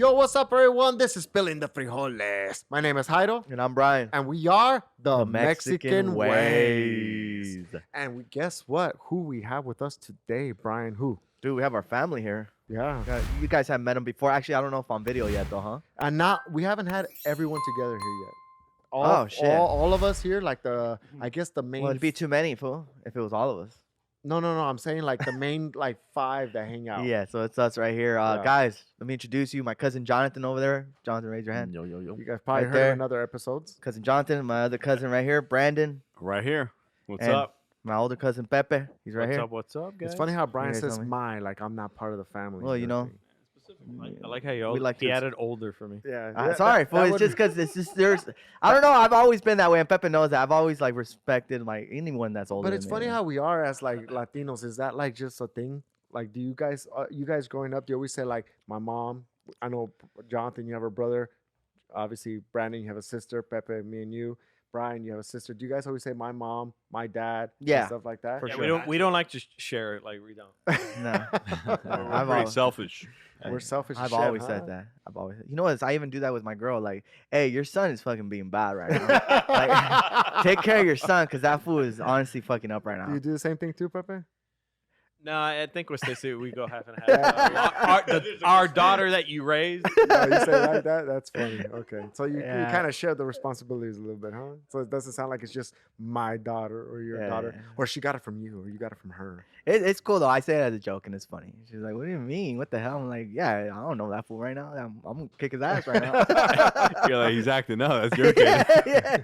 Yo, what's up, everyone? This is Spilling the Frijoles. My name is Jairo. And I'm Brian. And we are the Mexican Mexican Ways. And guess what? Who we have with us today, Brian? Who? Dude, we have our family here. Yeah. You guys haven't met them before. Actually, I don't know if on video yet, though, huh? And we haven't had everyone together here yet. Shit. All of us here, like I guess the main. Well, it'd be too many, fool, if it was all of us. No. I'm saying like the main, like 5 that hang out. Yeah, so it's us right here. Yeah. Guys, let me introduce you. My cousin Jonathan over there. Jonathan, raise your hand. Yo. You guys probably Right heard there. in other episodes. Cousin Jonathan, my other cousin right here, Brandon. Right here. What's And up? My older cousin, Pepe. He's right here. What's up, guys? It's funny how Brian guys says know me. "my," like I'm not part of the family. Well, you and know. everything. I like how you We like he to- added older for me. Yeah. Sorry, fool. It's just because I don't know. I've always been that way, and Pepe knows that. I've always like respected like anyone that's older. But it's than me, funny how we are as like Latinos. Is that like just a thing? Like, do you guys growing up, do you always say like my mom? I know Jonathan, you have a brother. Obviously, Brandon, you have a sister. Pepe, me and you. Brian, you have a sister. Do you guys always say my mom, my dad, and Yeah, stuff like that? for Yeah, sure. we don't like to share it like we don't. No. We're I've pretty always- selfish. We're selfish. as I've shit, always huh? said that. You know what? I even do that with my girl. Like, hey, your son is fucking being bad right now. Like, take care of your son, cause that fool is honestly fucking up right Do you now. do the same thing too, Pepe? No, I think with Stacey we go half and half. Our daughter that you raised. No, you say like that? That's funny. Okay. So you Yeah. kind of share the responsibilities a little bit, huh? So it doesn't sound like it's just my daughter or your daughter, Yeah. or she got it from you or you got it from her. It's cool though. I say it as a joke and it's funny. She's like, "What do you mean? What the hell?" I'm like, "Yeah, I don't know that fool right now. I'm gonna kick his ass right now." You're like, he's acting. No, that's your kid. Yeah.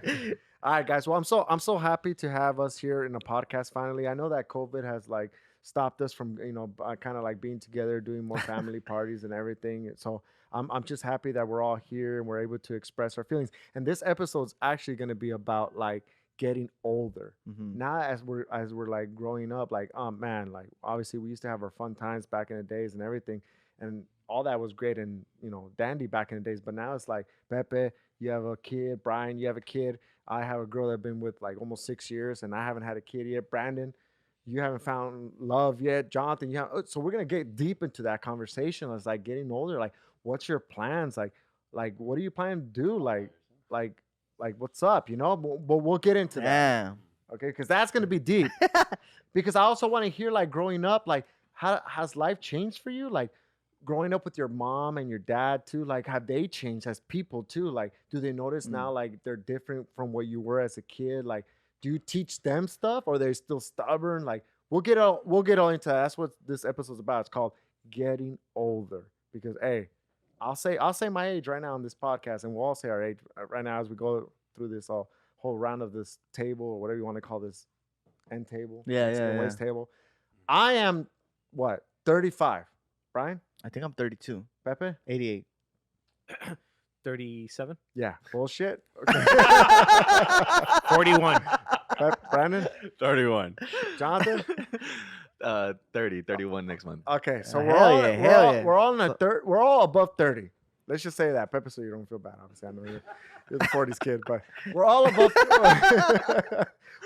All right, guys. Well, I'm so happy to have us here in the podcast finally. I know that COVID has like stopped us from kind of like being together, doing more family parties and everything. So I'm just happy that we're all here and we're able to express our feelings. And this episode's actually going to be about like getting older. Mhm. Now as we're like growing up, like oh man, like obviously we used to have our fun times back in the days and everything, and all that was great and dandy back in the days. But now it's like Pepe, you have a kid. Brian, you have a kid. I have a girl that I've been with like almost 6 years, and I haven't had a kid yet. Brandon, you haven't found love yet. Jonathan, so we're gonna get deep into that conversation. It's like getting older. Like, what's your plans? Like what do you plan to do? Like what's up? But we'll get into that. Damn. Okay, because that's gonna be deep. Because I also want to hear like growing up, like how has life changed for you? Like growing up with your mom and your dad too, like have they changed as people too? Like do they notice now like they're different from what you were as a kid? Like do you teach them stuff or they're still stubborn? Like we'll get all into that. That's what this episode's about. It's called Getting Older. Because hey, I'll say my age right now on this podcast, and we'll all say our age right now as we go through this whole round of this table or whatever you want to call this end table. Yeah, Mexican yeah, Ways table. I am 35. Brian? I think I'm 32. Pepe? 88. 37. Yeah. Bullshit. Okay. 41. Brandon? 31. Jonathan? 31 next month. Okay, so Hell yeah. we're all in the we're all above 30. Let's just say that, Pepe, so you don't feel bad. Obviously, I know you're the 40s kid, but we're all above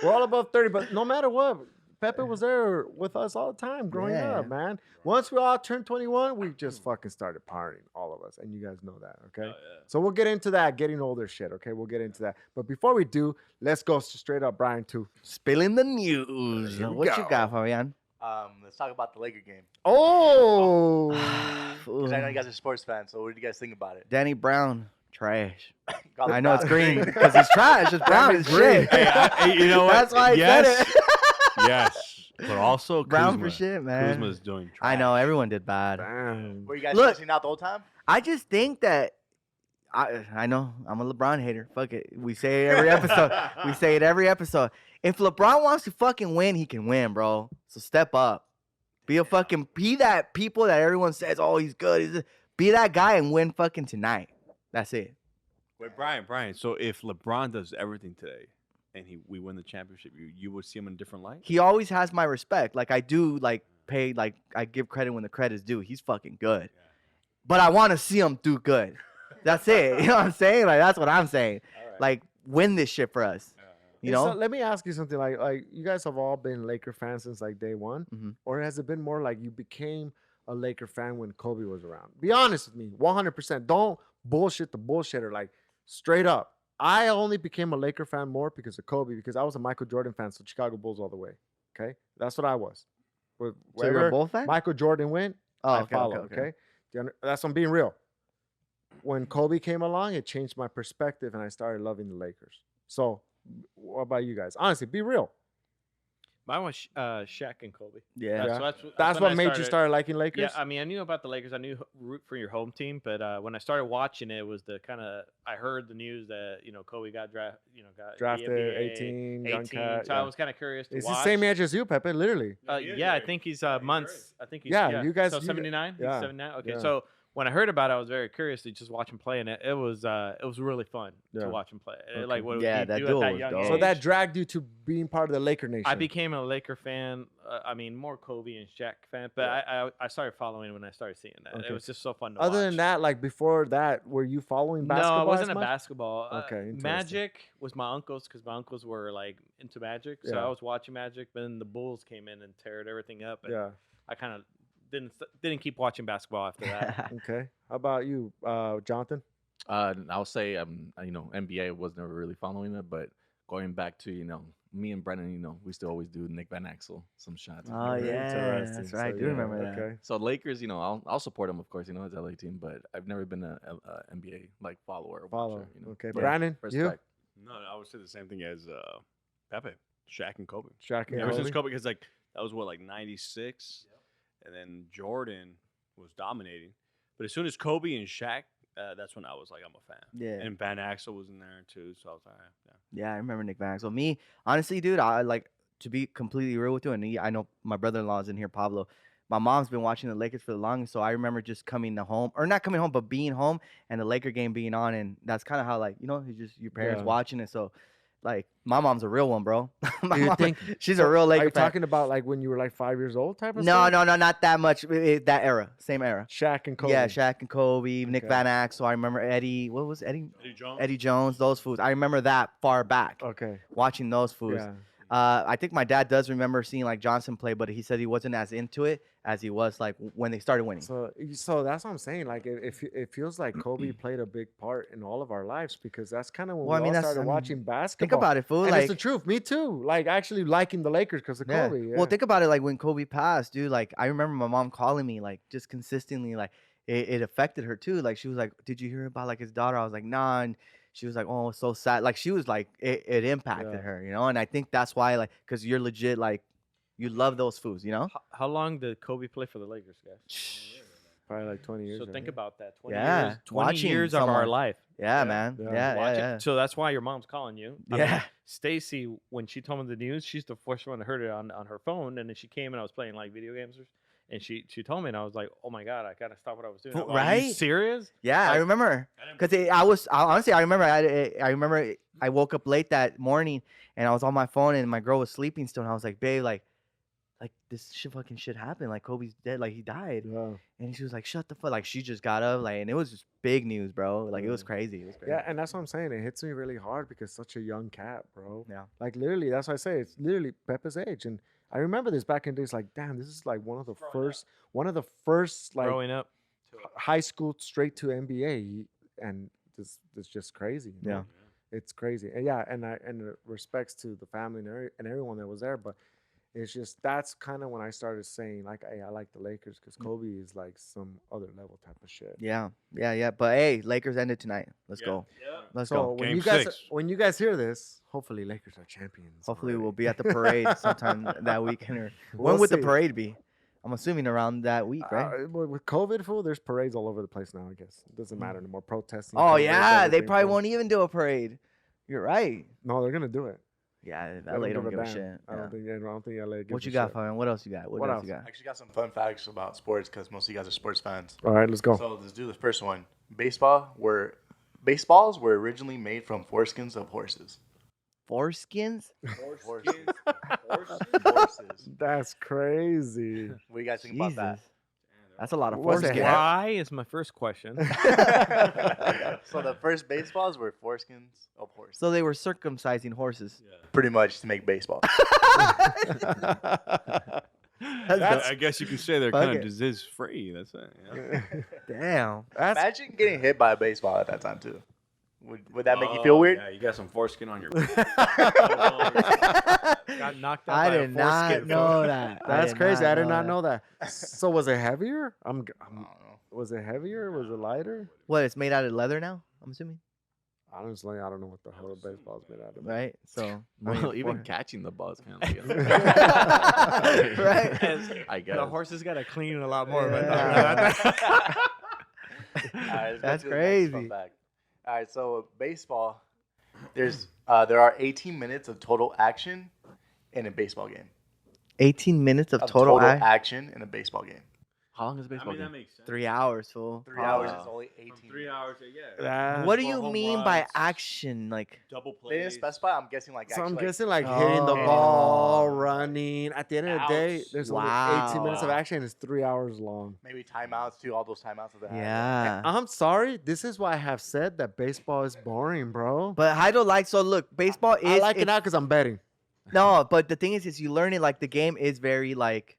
we're all above 30. But no matter what, Pepe was there with us all the time growing Yeah. up, man. Once we all turned 21, we just fucking started partying, all of us, and you guys know that, okay? So we'll get into that getting older shit, okay? We'll get into that. But before we do, let's go straight up, Brian, too. Spilling the news. Here we What you go. got, Fabian? Let's talk about the Laker game. Oh, Because I know you guys are sports fans, so what did you guys think about it? Danny Brown, trash. Got I the know it's Browns. green because it's trash. It's brown as shit. Hey, you know what? That's why I yes, said it. yes. But also Brown Kuzma. for shit, man. Kuzma's doing trash. I know everyone did bad. damn. Were you guys Look. stressing out the whole time? I just think that I know I'm a LeBron hater. Fuck it. We say it every episode. We say it every episode. If LeBron wants to fucking win, he can win, bro. So step up. Be that people that everyone says, oh, he's good. Be that guy and win fucking tonight. That's it. Wait, Brian. So if LeBron does everything today, and we win the championship, you would see him in a different light. He always has my respect. Like I do, like pay, like I give credit when the credit's due. He's fucking good. But I want to see him do good. That's it. You know what I'm saying? Like that's what I'm saying. Like win this shit for us. You know? So let me ask you something. Like you guys have all been Laker fans since like day one, Mhm. or has it been more like you became a Laker fan when Kobe was around. Be honest with me, 100%. Don't bullshit the bullshitter. Like straight up, I only became a Laker fan more because of Kobe because I was a Michael Jordan fan, so Chicago Bulls all the way. Okay, that's what I was. So you're a Wherever Bull fan? Michael Jordan went, Oh, I okay, followed. okay. Okay, that's I'm being real. When Kobe came along, it changed my perspective, and I started loving the Lakers. So, what about you guys? Honestly, be real. Mine was Shaq and Kobe. Yeah. That's when what I made you started- start liking Lakers. Yeah, I mean, I knew about the Lakers. I knew root for your home team, but when I started watching it, was the kind of I heard the news that Kobe got got Drafted NBA, 18, young cat. So I was kind of curious to It's watch. the same age as you, Pepe. Literally. Yeah, I think he's months. I think he's Yeah, you guys- So you- 79. yeah, He's 79. Okay, yeah. so when I heard about it, I was very curious to just watch him play, and it was really fun Yeah. to watch him play. Okay. Like what Yeah, he that do duel at that was young dope. age. So that dragged you to being part of the Laker Nation. I became a Laker fan. I mean, more Kobe and Shaq fan, but I started following when I started seeing that. Okay. It was just so fun to Other watch. than that, like before that, were you following basketball? No, I wasn't as a much? basketball. Okay, interesting. Magic was my uncle's because my uncles were like into Magic, so Yeah. I was watching Magic. But then the Bulls came in and teared everything up, and Yeah. I kind of didn't keep watching basketball after that. Okay. How about you, Jonathan? I'll say NBA was never really following it, but going back to me and Brennan, we still always do Nick Van Axel some shots. Oh yeah, Interesting. that's right. I So, do yeah, remember that. Okay. So Lakers, I'll support them, of course. It's LA team, but I've never been a NBA like follower. Or Follow. watcher, Okay. Yeah. Brandon, you? Respect. No, I would say the same thing as Pepe, Shaq and Kobe. Shaq and Ever since Kobe? Kobe, because like that was what like '96, and then Jordan was dominating. But as soon as Kobe and Shaq, that's when I was like, I'm a fan. Yeah. And Van Axel was in there too, so I was like, yeah. Yeah, I remember Nick Van Exel. Me, honestly, dude, I like to be completely real with you, and I know my brother-in-law's in here, Pablo. My mom's been watching the Lakers for the longest, so I remember just coming home, or not coming home, but being home and the Laker game being on, and that's kind of how it's just your parents Yeah. watching it. So, like, my mom's a real one, bro. My Do you mom- think- she's So, a real Laker Are you fan? talking about like when you were like 5 years old type of No, stuff? no, not that much. That era, same era. Shaq and Kobe. Yeah, Shaq and Kobe, Nick Okay. Van Axel. I remember Eddie. What was Eddie? Eddie Jones. Eddie Jones. Those fools. I remember that far back. Okay. Watching those fools. Yeah. I think my dad does remember seeing like Johnson play, but he said he wasn't as into it as he was like when they started winning. So that's what I'm saying. Like, it feels like Kobe played a big part in all of our lives because that's kind of when Well, I we mean, all that's- started I mean, watching basketball. Think about it, fool. And Like, it's the truth. Me too. Like, actually liking the Lakers because of yeah. Kobe. Yeah. Well, think about it. Like when Kobe passed, dude. Like I remember my mom calling me, like just consistently. Like it affected her too. Like she was like, "Did you hear about like his daughter?" I was like, "Nah." And she was like, "Oh, it's so sad." Like she was like, it impacted Yeah. her, And I think that's why, like, because you're legit, like, you love those fools, How long did Kobe play for the Lakers, guys? Probably like 20 years. So I think think. about that. 20 Yeah, years. 20 watching years of our someone. life. Yeah, Yeah. man. Yeah. Yeah, Watch yeah. it. So that's why your mom's calling you. I mean, Yeah. Stacy, when she told me the news, she's the first one that heard it on her phone, and then she came and I was playing like video games, and she told me, and I was like, oh my god, I gotta stop what I was doing. I'm like, Are you Right? serious? Yeah, I Like- remember. Because honestly, I remember I woke up late that morning and I was on my phone and my girl was sleeping still. And I was like, babe, like this fucking shit happened. Like Kobe's dead. Like he died. Yeah. And she was like, shut the fuck. Like she just got up. Like, and it was just big news, bro. Like it was Yeah. crazy. It was crazy. Yeah, and that's what I'm saying. It hits me really hard because such a young cat, bro. Yeah. Like literally, that's why I say it's literally Pepe's age. And I remember this back in days. Like, damn, this is like one of the first like Growing up. high school straight to NBA, and this is just crazy. you know? Yeah. It's crazy. And yeah, and respects to the family and everyone that was there, but it's just that's kind of when I started saying like, hey, I like the Lakers because Kobe is like some other level type of shit. Yeah. But hey, Lakers ended tonight. Let's go. Let's So go. Game 6. when you guys hear this, hopefully Lakers are champions. Hopefully we'll already. be at the parade sometime that weekend. Or We'll when would the see. parade be? I'm assuming around that week, right? With COVID, fool, there's parades all over the place now. I guess it doesn't matter anymore. Protesting. Oh COVID, yeah, they everything, probably fool. won't even do a parade. You're right. No, they're gonna do it. Yeah, They LA don't give a damn. shit. I Yeah. don't think LA gives What you a got, shit. Fabian? What else you got? What What else else? you I got? actually got some fun facts about sports because most of you guys are sports fans. All right, let's go. So let's do the first one. Baseballs were originally made from foreskins of horses. Foreskins? Horses. That's crazy. What do you guys think Jesus. about That's a lot of Was it foreskin. Why is my first question. that? So the first baseballs were foreskins of horses. So they were circumcising horses. Pretty much to make baseball. I guess you can say they're Fuck kind it. of disease free. That's it. Yeah. Damn. That's Imagine getting hit by a baseball at that time too. Would that make you feel weird? Yeah, you got some foreskin on your. Got knocked out I by a did not foreskin. know that. that's crazy. I did not that. know that. So was it heavier? I don't know. Was it heavier? Was it lighter? What? It's made out of leather now. I'm assuming, Honestly, I don't know what the hell a baseball's made out of. right? So, I Well, mean, even for- catching the ball is kind of Right. I guess. The horses got to clean a lot more. But Yeah. All right, let's go That's to the next fun crazy. fact. All right, so baseball, there are 18 minutes of total action in a baseball game. 18 minutes of Of total act. action in a baseball game. How long is a baseball game? makes sense. 3 hours, fool. 3 hours Wow. is only 18. From 3 hours, yeah. That- What do Four you home mean by runs, action? Like, Double They didn't plays. specify. I'm guessing like So I'm actually, guessing like hitting the Oh. ball, running. At the end of the day, Outs. there's only 18 minutes of Wow. action. And it's 3 hours long. maybe timeouts too. All those timeouts that they have. yeah. I'm sorry. This is why I have said that baseball is boring, bro. But I don't like. So look, baseball is. I like it now because I'm betting. No, but the thing is you learn it. Like the game is very like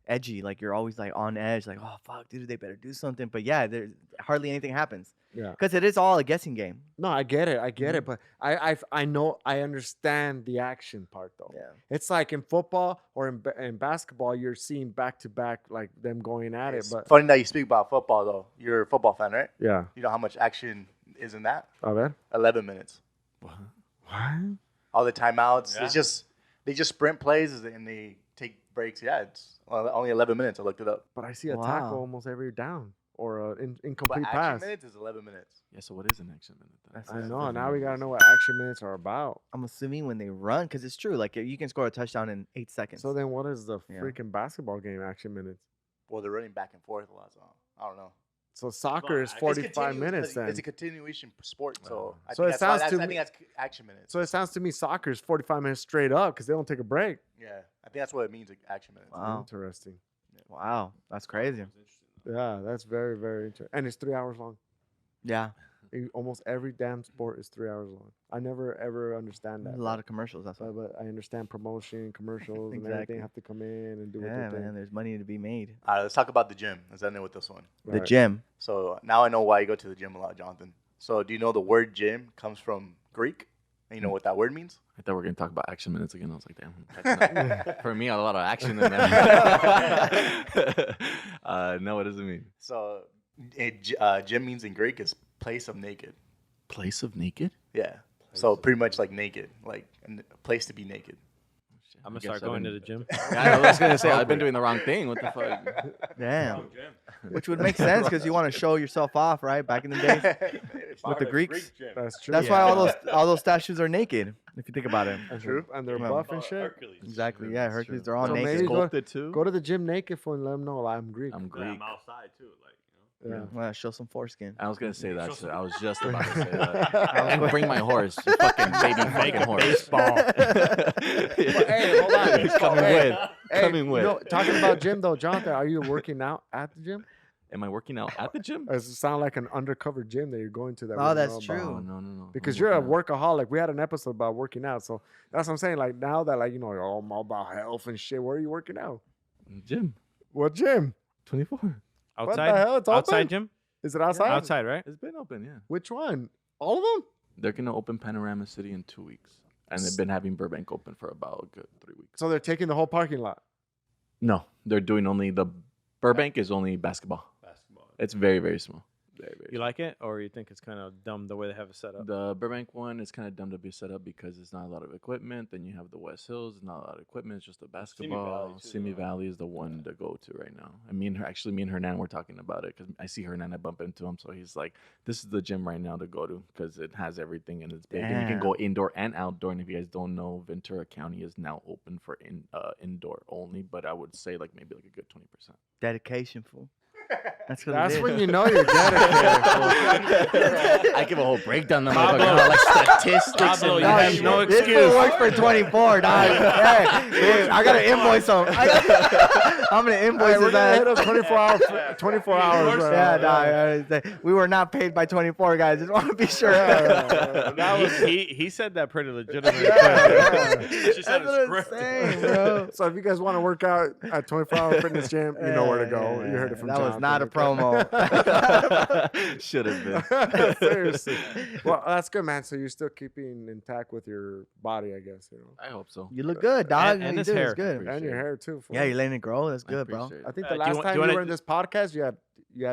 edgy. Like you're always like on edge. Like, oh fuck, dude, they better do something. But yeah, there's hardly anything happens Yeah. because it is all a guessing game. No, I get it. I get it. But I know I understand the action part though. Yeah. It's like in football or in basketball, you're seeing back to back like them going at it. It's But funny that you speak about football though. You're a football fan, right? yeah, You know how much action is in that? a ver. 11 minutes. What? All the timeouts. Yeah. It's just they just sprint plays and they take breaks. Yeah, it's only 11 minutes. I looked it up. But I see a tackle Wow. almost every down or an But incomplete action pass. minutes is 11 minutes. Yeah, so what is an action minute? Then? That's- I that's know. the Now we thing. gotta know what action minutes are about. I'm assuming when they run, because it's true. Like you can score a touchdown in 8 seconds. So then, what is the Yeah. freaking basketball game action minutes? Well, they're running back and forth a lot. So I don't know. So soccer is It's 45 minutes then. It's a continuation sport. So I So think it that's sounds why to I me- think that's action minutes. So it sounds to me soccer is 45 minutes straight up because they don't take a break. Yeah, I think that's what it means, like, action minutes. Wow. Interesting. Wow, that's crazy. Yeah, that's very, very interesting. And it's 3 hours long. Yeah, Almost every damn sport is 3 hours long. I never ever understand there's that. a lot of commercials. That's why. but I understand promotion, commercials, and Exactly. everything have to come in and do what Yeah, they man, there's money to be made. All right, let's talk about the gym. Let's end it with this one. The gym. So now I know why you go to the gym a lot, Jonathan. So do you know the word gym comes from Greek? And you know what that word means? I thought we were gonna talk about action minutes again. I was like, damn. catching up. For me, a lot of action in there. No, what does it mean? So gym means in Greek is place of naked. Place of naked. Yeah. So pretty much like naked, like a place to be naked. I'm I gonna start guess I going to the didn't- gym. Yeah, I was gonna say I've been doing the wrong thing. What the fuck? Damn. Which would make sense because you want to show yourself off, right? Back in the day, with the Greeks. That's true. That's why all those statues are naked. If you think about it. True. And they're Yeah. buff and shit. Exactly. Yeah, Hercules. They're all So naked. maybe go- Sculpted too. Go to the gym naked for and let them know like, I'm Greek. I'm Greek. outside too, like yeah. Well, show some foreskin. I was gonna say that. Show Shit. some- I was just about to say that. I was gonna bring my horse, fucking baby fucking horse. baseball. Hey, hold on. It's coming Hey, with. Hey, Coming with. You know, talking about gym though, Jonathan, are you working out at the gym? Am I working out at the gym? Does it sound like an undercover gym that you're going to? That we Oh, don't that's know true. about? Oh, no. Because I'm you're a working workaholic. We had an episode about working out, so that's what I'm saying. Like now that like oh, I'm all about health and shit. Where are you working out? out. Gym. What gym? 24. Outside, the hell? It's open? outside gym, Is it outside? outside, right? It's been open, yeah. Which one? All of them? They're gonna open Panorama City in 2 weeks, and they've been having Burbank open for about a good 3 weeks. So they're taking the whole parking lot. No, they're doing only the Burbank is only basketball. Basketball. It's very, very small. Very, very You like it, or you think it's kind of dumb the way they have it set up? The Burbank one is kind of dumb to be set up because it's not a lot of equipment. Then you have the West Hills, not a lot of equipment. It's just a basketball. Valley, too, Simi though. Valley is the one to go to right now. And me and Hernan were talking about it because I see Hernan, I bump into him. So he's like, this is the gym right now to go to because it has everything and it's big. And you can go indoor and outdoor. And if you guys don't know, Ventura County is now open for indoor only. But I would say like maybe like a good 20%. Dedication, fool. That's what That's it is. when you know you're dedicated. I give a whole breakdown. I'm Pablo. like statistics. Pablo, and you have no This excuse. fool works for 24, dog. Hey, I gotta invoice him. I'm gonna invoice We're his gonna hit ass. up 24 hours. Right? Yeah, dog. We were not paid by 24, guys. Just want to be sure. That was he said that pretty legitimate. That's what I'm saying, bro. So if you guys want to work out at 24-hour fitness gym, you know where to go. You heard it from That was Jonathan, not a okay? promo. Should have been. Seriously. Well, that's good, man. So you're still keeping intact with your body, I guess. You know, I hope so. You look good, dog. And You his do, hair. it's good. Appreciate and your it. hair too. fool. Yeah, you're letting it grow. That's I good, bro. appreciate I it. think Do the you last want- time do you you wanna were in do- this podcast, you had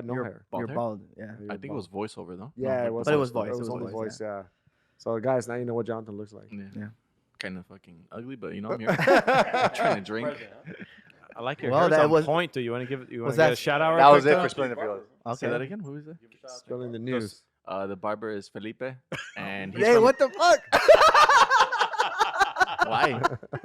no You're, hair. Bald you're hair? bald. Yeah. You I were think it was bald. voiceover though. Yeah, it was. But it was voice. It was only voice. Yeah. So guys, now you know what Jonathan looks like. Yeah. Yeah. Kind of fucking ugly, but you know I'm here. I'm trying to drink. I like your Well, hair's that on was- point. Do you want to give you want was to get that- a shout out? That right was quick, it though? for spilling the frijoles. Okay. Say that again. Who is it? Spilling the news. The barber is Felipe, and he's Hey, from- what the fuck? Why?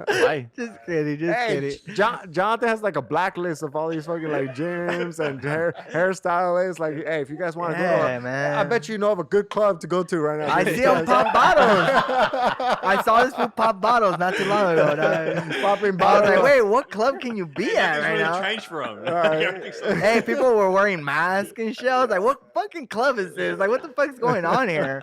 Why? Just kidding. Just Hey, kidding. Jonathan has like a blacklist of all these fucking like gyms and hairstylists. Like, hey, if you guys want to Yeah, go, man. I bet you know of a good club to go to right now. I see him pop bottles. I saw this fool pop bottles not too long ago. dog. Popping I was bottles. like, wait, what club can you be at right now? from. Hey, people were wearing masks and shit. I was like, what fucking club is this? Like, what the fuck's going on here?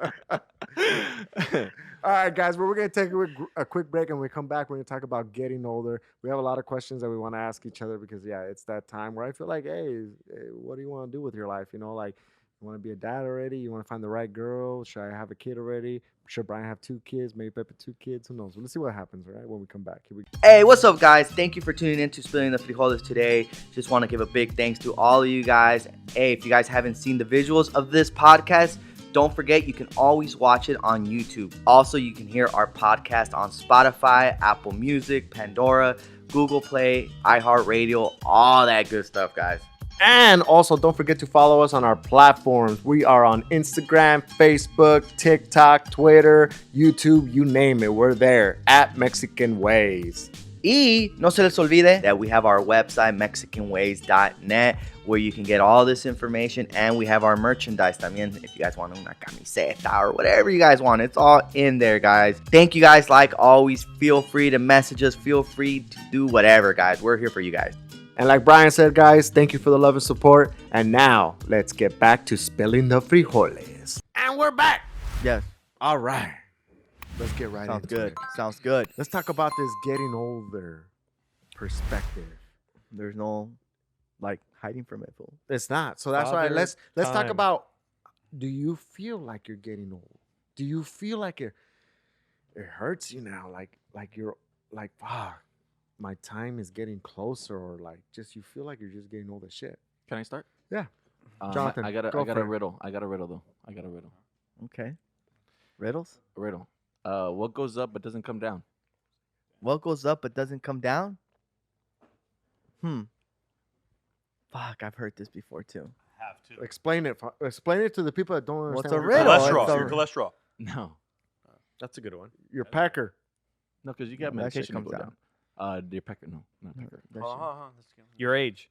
All right, guys, but we're going to take a quick break, and when we come back, we're going to talk about getting older. We have a lot of questions that we want to ask each other because, yeah, it's that time where I feel like, hey, what do you want to do with your life? You know, like, you want to be a dad already? You want to find the right girl? Should I have a kid already? Should Brian have 2 kids? Maybe Pepe 2 kids? Who knows? Let's see what happens, all right, when we come back. Here we go. Hey, what's up, guys? Thank you for tuning in to Spilling the Frijoles today. Just want to give a big thanks to all of you guys. Hey, if you guys haven't seen the visuals of this podcast, don't forget you can always watch it on YouTube. Also, you can hear our podcast on Spotify, Apple Music, Pandora, Google Play, iHeartRadio, all that good stuff, guys. And also, don't forget to follow us on our platforms. We are on Instagram, Facebook, TikTok, Twitter, YouTube, you name it. We're there at MexicanGueys. Y no se les olvide that we have our website, MexicanWays.net, where you can get all this information, and we have our merchandise también. If you guys want una camiseta or whatever you guys want, it's all in there, guys. Thank you guys. Like always, feel free to message us. Feel free to do whatever, guys. We're here for you guys. And like Brian said, guys, thank you for the love and support. And now, let's get back to spilling the frijoles. And we're back. Yes. All right. Let's get right Sounds into good. it. Sounds good. Let's talk about this getting older perspective. There's no, like, hiding from it, fool. It's not. So that's why Father let's talk time. about, do you feel like you're getting old? Do you feel like it hurts you now? Like you're like, fuck, my time is getting closer, or like just you feel like you're just getting old as shit. Can I start? Yeah. Um, Jonathan, I got go a for it. riddle. I got a riddle though. I got a riddle. Okay. Riddles? A riddle. What goes up but doesn't come down? What goes up but doesn't come down? Fuck, I've heard this before, too. Have to. Explain it. Explain it to the people that don't What's understand. a what you're riddle? talking It's about. a- Cholesterol. No, That's a good one. Your pecker. no, because you got No, that shit medication to comes go down. down. Your pecker. No, not pecker. That shit- Your age.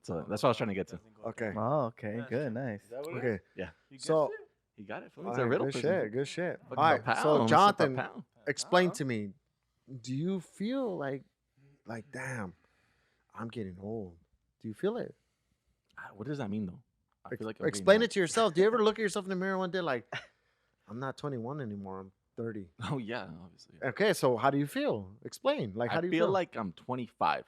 So that's what I was trying to get to. Okay. Oh, okay. Good. Nice. Okay. Yeah. So, You got it. all It's a right, riddle. good person. shit. Good shit. Fucking All right. per So, pound, per Jonathan, pound. explain to me. Do you feel like, damn, I'm getting old? Do you feel it? What does that mean though? I feel like I'm Explain getting it to yourself. Do you ever look at yourself in the mirror one day like, I'm not 21 anymore. I'm 30. old. Oh yeah, obviously. Okay, so how do you feel? Explain. Like, how I do you feel feel? like I'm 25.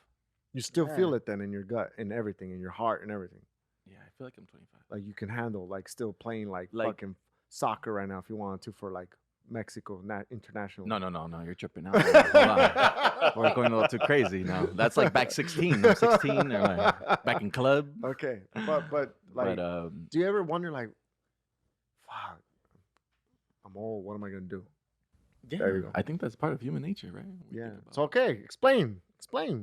You still feel Yeah. it then in your gut and everything, in your heart and everything. Yeah, I feel like I'm 25. Like you can handle, like still playing like Like- fucking soccer right now if you wanted to for like Mexico, not international. No, you're tripping out. Hold on. We're going a little too crazy now. That's like back 16. I'm 16 or like back in club. Okay, but like, But do you ever wonder like, fuck, I'm old. What am I gonna do? yeah, There you go. I think that's part of human nature, right? We Yeah, think it's about- okay. Explain.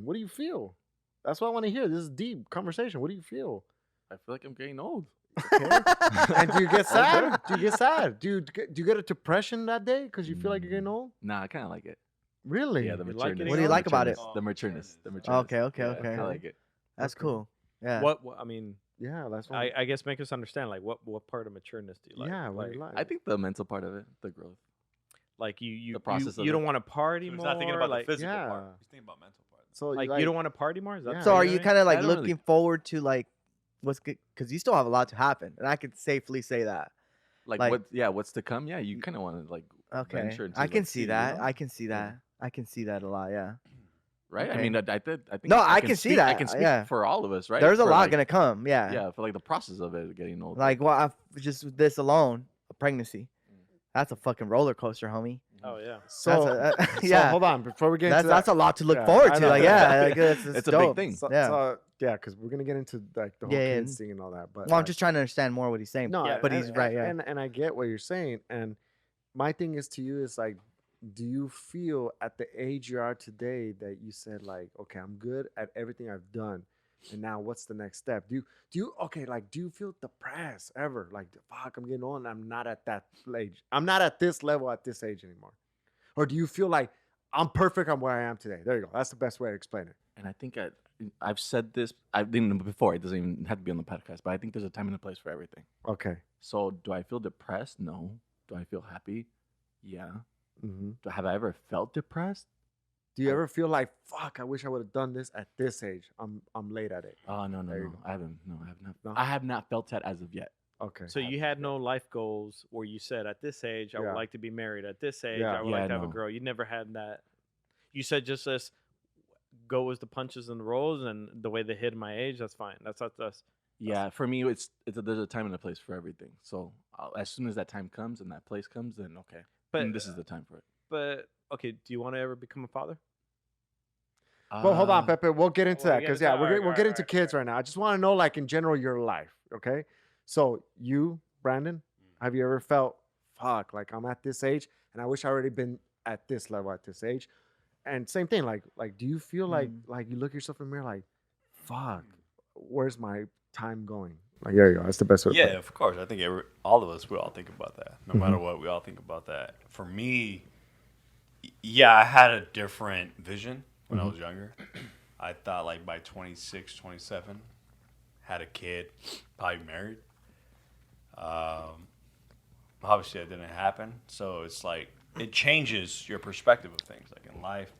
What do you feel? That's what I want to hear. This is deep conversation. What do you feel? I feel like I'm getting old. And do you get sad? Do you get sad? Do you get a depression that day because you feel like you're getting old? Nah, I kind of like it. Really? Yeah, the You matureness. like getting What do you old? like about it? The matureness. The matureness. Okay, okay, Yeah, okay. I like it. That's cool. Yeah. I mean, Yeah, that's what. I guess make us understand like what part of matureness do you like? Yeah, what like, do you like? I think the mental part of it, the growth. like you The process of you it. don't want to party So he's more. not thinking about like, the physical yeah. part. He's thinking about mental part. So like you don't want to party more. Is that Yeah. So what are you're you doing? kind of like I don't really- looking forward to like what's good? Because you still have a lot to happen, and I could safely say that. Like, Like- what? Yeah, what's to come? Yeah, you kind of want to like Okay, venture into. I can like, see you that. know? I can see Yeah. that. I can see that a lot. Yeah. Right. Okay. I mean, I think. No, I can see speak, I that, can speak yeah. for all of us, right? There's a For, lot like, gonna come. Yeah. Yeah, for like the process of it getting older. Like just with this alone, a pregnancy. That's a fucking roller coaster, homie. Oh yeah. So, That's so yeah. hold on before we get into That's a lot to look Yeah, forward I to. know. Like, yeah, like, it's It's a dope. big thing. So, Yeah. so, yeah, because we're gonna get into like the whole Yeah, kids and- thing and all that. But Well, I'm like, just trying to understand more what he's saying. no, Yeah, but and- he's right. Yeah. and I get what you're saying. And my thing is to you is like, do you feel at the age you are today that you said like, okay, I'm good at everything I've done, and now what's the next step? Do you okay? Like, do you feel depressed ever? Like, fuck, I'm getting old, and I'm not at that age. I'm not at this level at this age anymore. Or do you feel like I'm perfect on where I am today? There you go. That's the best way to explain it. And I think I've said this. I didn't before. It doesn't even have to be on the podcast. But I think there's a time and a place for everything. Okay. So, do I feel depressed? No. Do I feel happy? Yeah. Mm-hmm. Have I ever felt depressed? Do you ever feel like, fuck, I wish I would have done this at this age? I'm late at it. Oh no, There you no. go. I haven't. No, I have not. No? I have not felt that as of yet. Okay. So you had no life goals where you said at this age I Yeah. would like to be married. At this age Yeah. I would Yeah, like to have a no. girl. You never had that. You said just this go as the punches and the rolls and the way they hit my age. That's fine. That's Yeah, for me, there's a time and a place for everything. So as soon as that time comes and that place comes, then okay. But Then this is the time for it. but okay. Do you want to ever become a father? Well, hold on, Uh, Pepe. We'll get into we'll that get because into that. we'll Alright, get alright, into kids right now. I just want to know, like in general, your life. Okay. So you, Brandon, have you ever felt, fuck, like I'm at this age and I wish I already been at this level at this age? And same thing, like do you feel like you look yourself in the mirror like, fuck, where's my time going? Like there you go. That's the best way. to Yeah, put it. of course. I think all of us, we all think about that. No Mhm. matter what, we all think about that. For me, yeah, I had a different vision when I was younger. I thought like by 26, 27, had a kid, probably married. Obviously, that didn't happen. So it's like it changes your perspective of things, like in life.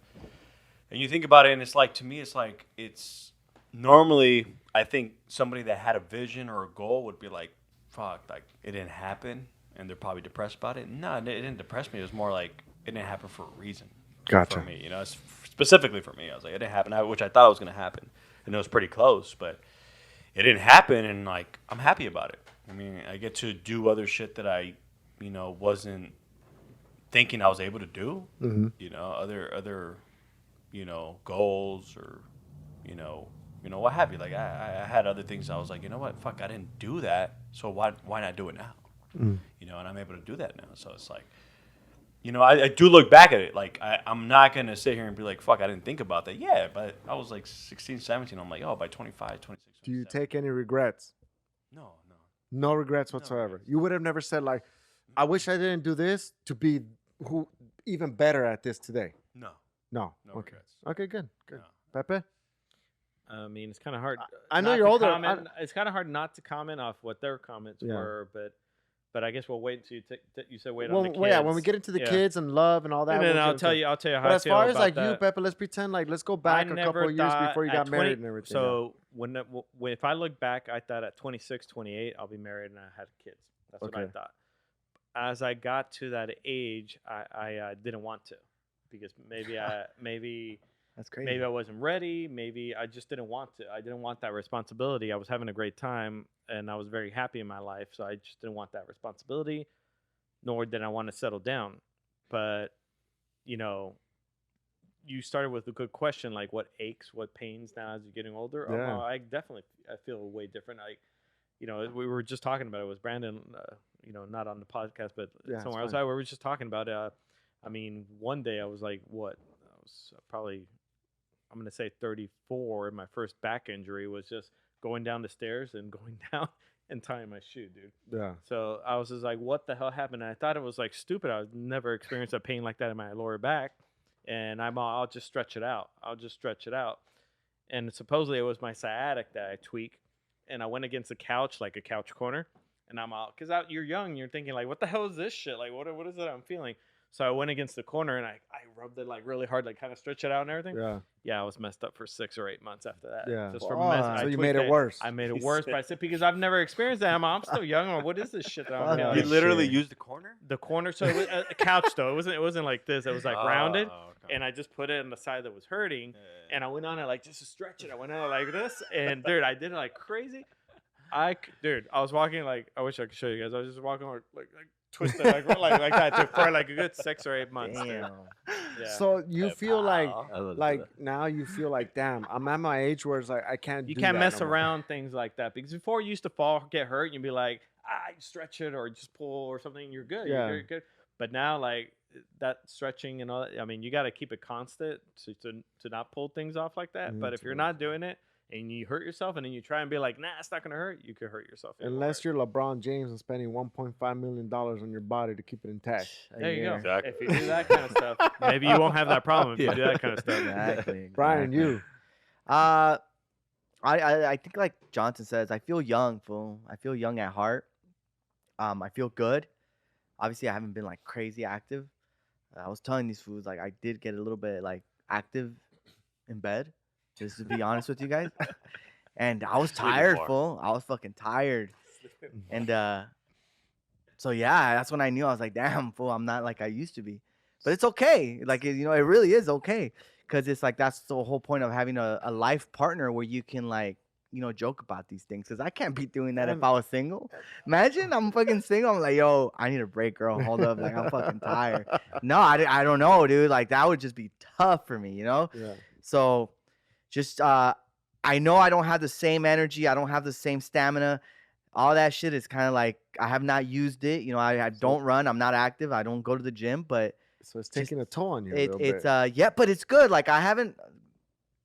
And you think about it, and it's like to me, it's normally I think somebody that had a vision or a goal would be like, "Fuck, like it didn't happen," and they're probably depressed about it. No, it didn't depress me. It was more like it didn't happen for a reason. Gotcha. For me, you know, specifically for me, I was like, it didn't happen, which I thought it was going to happen, and it was pretty close, but it didn't happen, and like I'm happy about it. I mean, I get to do other shit that I, wasn't thinking I was able to do. Mhm. You know, other, goals or, what have you. Like I had other things. I was like, you know what, fuck, I didn't do that, so why not do it now? Mm. And I'm able to do that now. So it's like, I do look back at it. Like, I'm not going to sit here and be like, fuck, I didn't think about that. Yeah, but I was like 16, 17. I'm like, oh, by 25, 26. Do you 27. take any regrets? No. No regrets whatsoever. regrets. You would have never said like, I wish I didn't do this to be even better at this today. No. No. No Okay. regrets. Okay. Good. Good. No. Pepe. I mean, it's kind of hard. I know not you're to older. comment- It's kind of hard not to comment off what their comments Yeah. were, but I guess we'll wait until you said wait Well, on the kids. well, yeah. When we get into the Yeah. kids and love and all that, and then we'll I'll get tell into- you how But I as feel far as about like that. you, Pepe, let's pretend like let's go I back a never couple of years thought before you at got 20 married and everything. So if I look back, I thought at 26, 28, I'll be married and I had kids. That's what I Okay. thought. As I got to that age, I didn't want to, because maybe That's crazy. maybe I wasn't ready. Maybe I just didn't want to. I didn't want that responsibility. I was having a great time and I was very happy in my life, so I just didn't want that responsibility, nor did I want to settle down. But you started with a good question, like what aches, what pains now as you're getting older. Yeah. Oh, I feel way different. We were just talking about it with Brandon, not on the podcast, but Yeah, somewhere it's else. We were just talking about it. I mean, one day I was like, what? I was probably, I'm going to say 34. And my first back injury was just going down the stairs and going down and tying my shoe, dude. Yeah. So I was just like, what the hell happened? And I thought it was like stupid. I would never experienced a pain like that in my lower back. And I'll just stretch it out. and supposedly it was my sciatic that I tweaked, and I went against the couch, like a couch corner, and I'm out because you're young, you're thinking like, what the hell is this shit? Like, what is it I'm feeling? So I went against the corner and I rubbed it like really hard, like kind of stretch it out and everything. Yeah. Yeah, I was messed up for 6 or 8 months after that. Yeah. Just from a mess. Fuck. I So you tweaked made it worse. I made it worse, but I said because I've never experienced that. I'm still young. Or what is this shit that I'm Fuck. feeling? You literally shit. used the corner? The corner, so it was a couch though. It wasn't like this. It was like rounded, okay. and I just put it on the side that was hurting, Yeah. and I went on it like just to stretch it. I went on it like this, and dude, I did it like crazy. I was walking like I wish I could show you guys. I was just walking like twisted like that dude, for like a good 6 or 8 months. Dude. Damn. Yeah. So you feel like I love like that. now you feel like damn, I'm at my age where it's like I can't. You do can't that mess no more. around things like that because before you used to fall, get hurt, and you'd be like, you stretch it or just pull or something, you're good. Yeah. You're good. But now, like that stretching and all that, I mean, you got to keep it constant to not pull things off like that. But if you're not doing it and you hurt yourself and then you try and be like, nah, it's not gonna hurt, you could hurt yourself. even Unless worse. you're LeBron James and spending $1.5 million on your body to keep it intact. There you go. Exactly. If you do that kind of stuff, maybe you won't have that problem if you do that kind of stuff. Exactly. Brian, you. I think like Johnson says, I feel young, fool. I feel young at heart. I feel good. Obviously, I haven't been like crazy active. I was telling these fools like I did get a little bit like active in bed, just to be honest with you guys. And I was Sleeping tired, more. fool. I was fucking tired. And so yeah, that's when I knew I was like, damn, fool, I'm not like I used to be. But it's okay. Like it really is okay. Cause it's like that's the whole point of having a life partner where you can like, joke about these things. Cause I can't be doing that if I was single. Imagine I'm fucking single. I'm like, yo, I need a break, girl. Hold up. Like I'm fucking tired. No, I don't know, dude. Like that would just be tough for me, Yeah. So just I know I don't have the same energy. I don't have the same stamina. All that shit is kind of like I have not used it. I don't run. I'm not active. I don't go to the gym, but So it's taking a toll on you. it's yeah, but it's good. Like I haven't,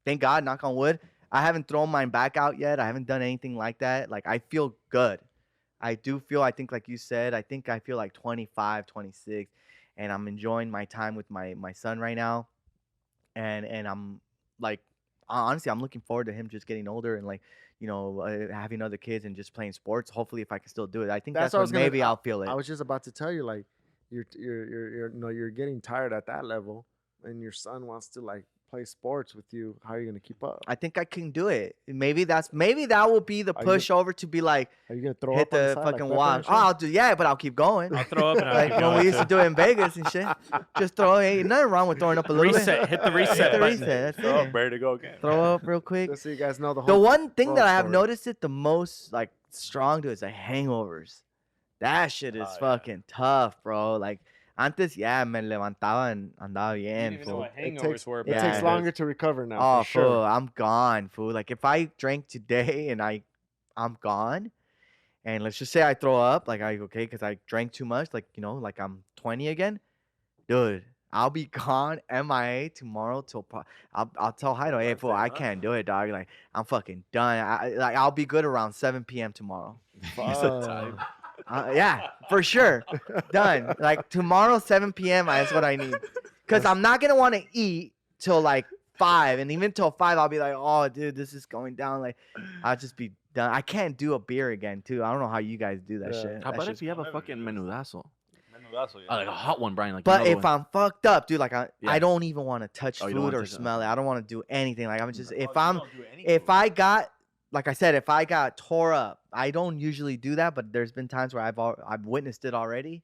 thank God, knock on wood, I haven't thrown mine back out yet. I haven't done anything like that. Like I feel good. I do feel, I think like you said, I think I feel like 25, 26, and I'm enjoying my time with my son right now. And I'm like, honestly, I'm looking forward to him just getting older and like, having other kids and just playing sports. Hopefully, if I can still do it, I think that's what I when was gonna- maybe I'll feel it. I was just about to tell you, like, you're getting tired at that level, and your son wants to like play sports with you. How are you gonna keep up? I think I can do it. Maybe that will be the Are you- push over to be like Are you gonna throw hit up on the side like fucking Pepper walk. and Oh, I'll do but I'll keep going. I'll throw up and I'll Like keep when we going, used to too. do it in Vegas and shit. Just throw. Ain't nothing wrong with throwing up a little Reset. bit. Hit the reset Hit the button. reset. That's Throw it. up, ready to go again. Throw up real quick. Just so you guys know the The whole. one thing that I have story. noticed it the most like strong to is the hangovers. That shit is Oh, yeah. fucking tough, bro. Like antes, yeah, me levantaba and andaba You bien. didn't even know fool. what It hangovers takes- were. It but Yeah, takes it is. longer to recover now. Oh, for sure. fool, I'm gone, fool. Like if I drank today and I'm gone, and let's just say I throw up, like okay, because I drank too much, like like I'm 20 again, dude. I'll be gone, MIA tomorrow till I'll tell Heido, hey, fool, I can't do it, dog. Like I'm fucking done. I'll be good around 7 p.m. tomorrow. Fuck. Yeah, for sure. Done. Like tomorrow, 7 p.m. That's what I need. Because I'm not going to want to eat till like 5. And even till 5, I'll be like, oh, dude, this is going down. Like, I'll just be done. I can't do a beer again, too. I don't know how you guys do that Yeah. shit. How That about shit's- if you have a fucking menudazo? Menudazo, yeah. Like a hot one, Brian. Like But another if one. I'm fucked up, dude, like I Yeah. don't even want to touch Oh, you don't food wanna or touch it. smell it. I don't want to do anything. Like I'm just, Oh, if you I'm, don't do any if food. I got, like I said, if I got tore up, I don't usually do that, but there's been times where I've witnessed it already.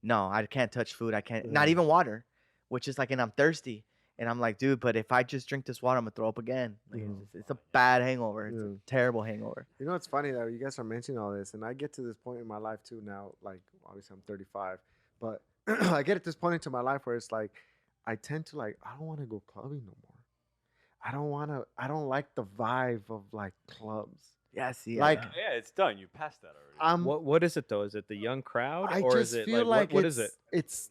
No, I can't touch food. I can't, not Yeah. even water, which is like, and I'm thirsty. And I'm like, dude, but if I just drink this water, I'm gonna throw up again. Like, Yeah. it's a bad hangover. It's Yeah. a terrible hangover. You know, it's funny that you guys are mentioning all this, and I get to this point in my life too now. Like, obviously, I'm 35, but I get at this point into my life where it's like, I tend to like, I don't want to go clubbing no more. I don't like the vibe of like clubs. Yeah, see, Like, Yeah, it's done. You passed that already. I'm, What is it though? Is it the young crowd I or just is it feel like like what is it? It's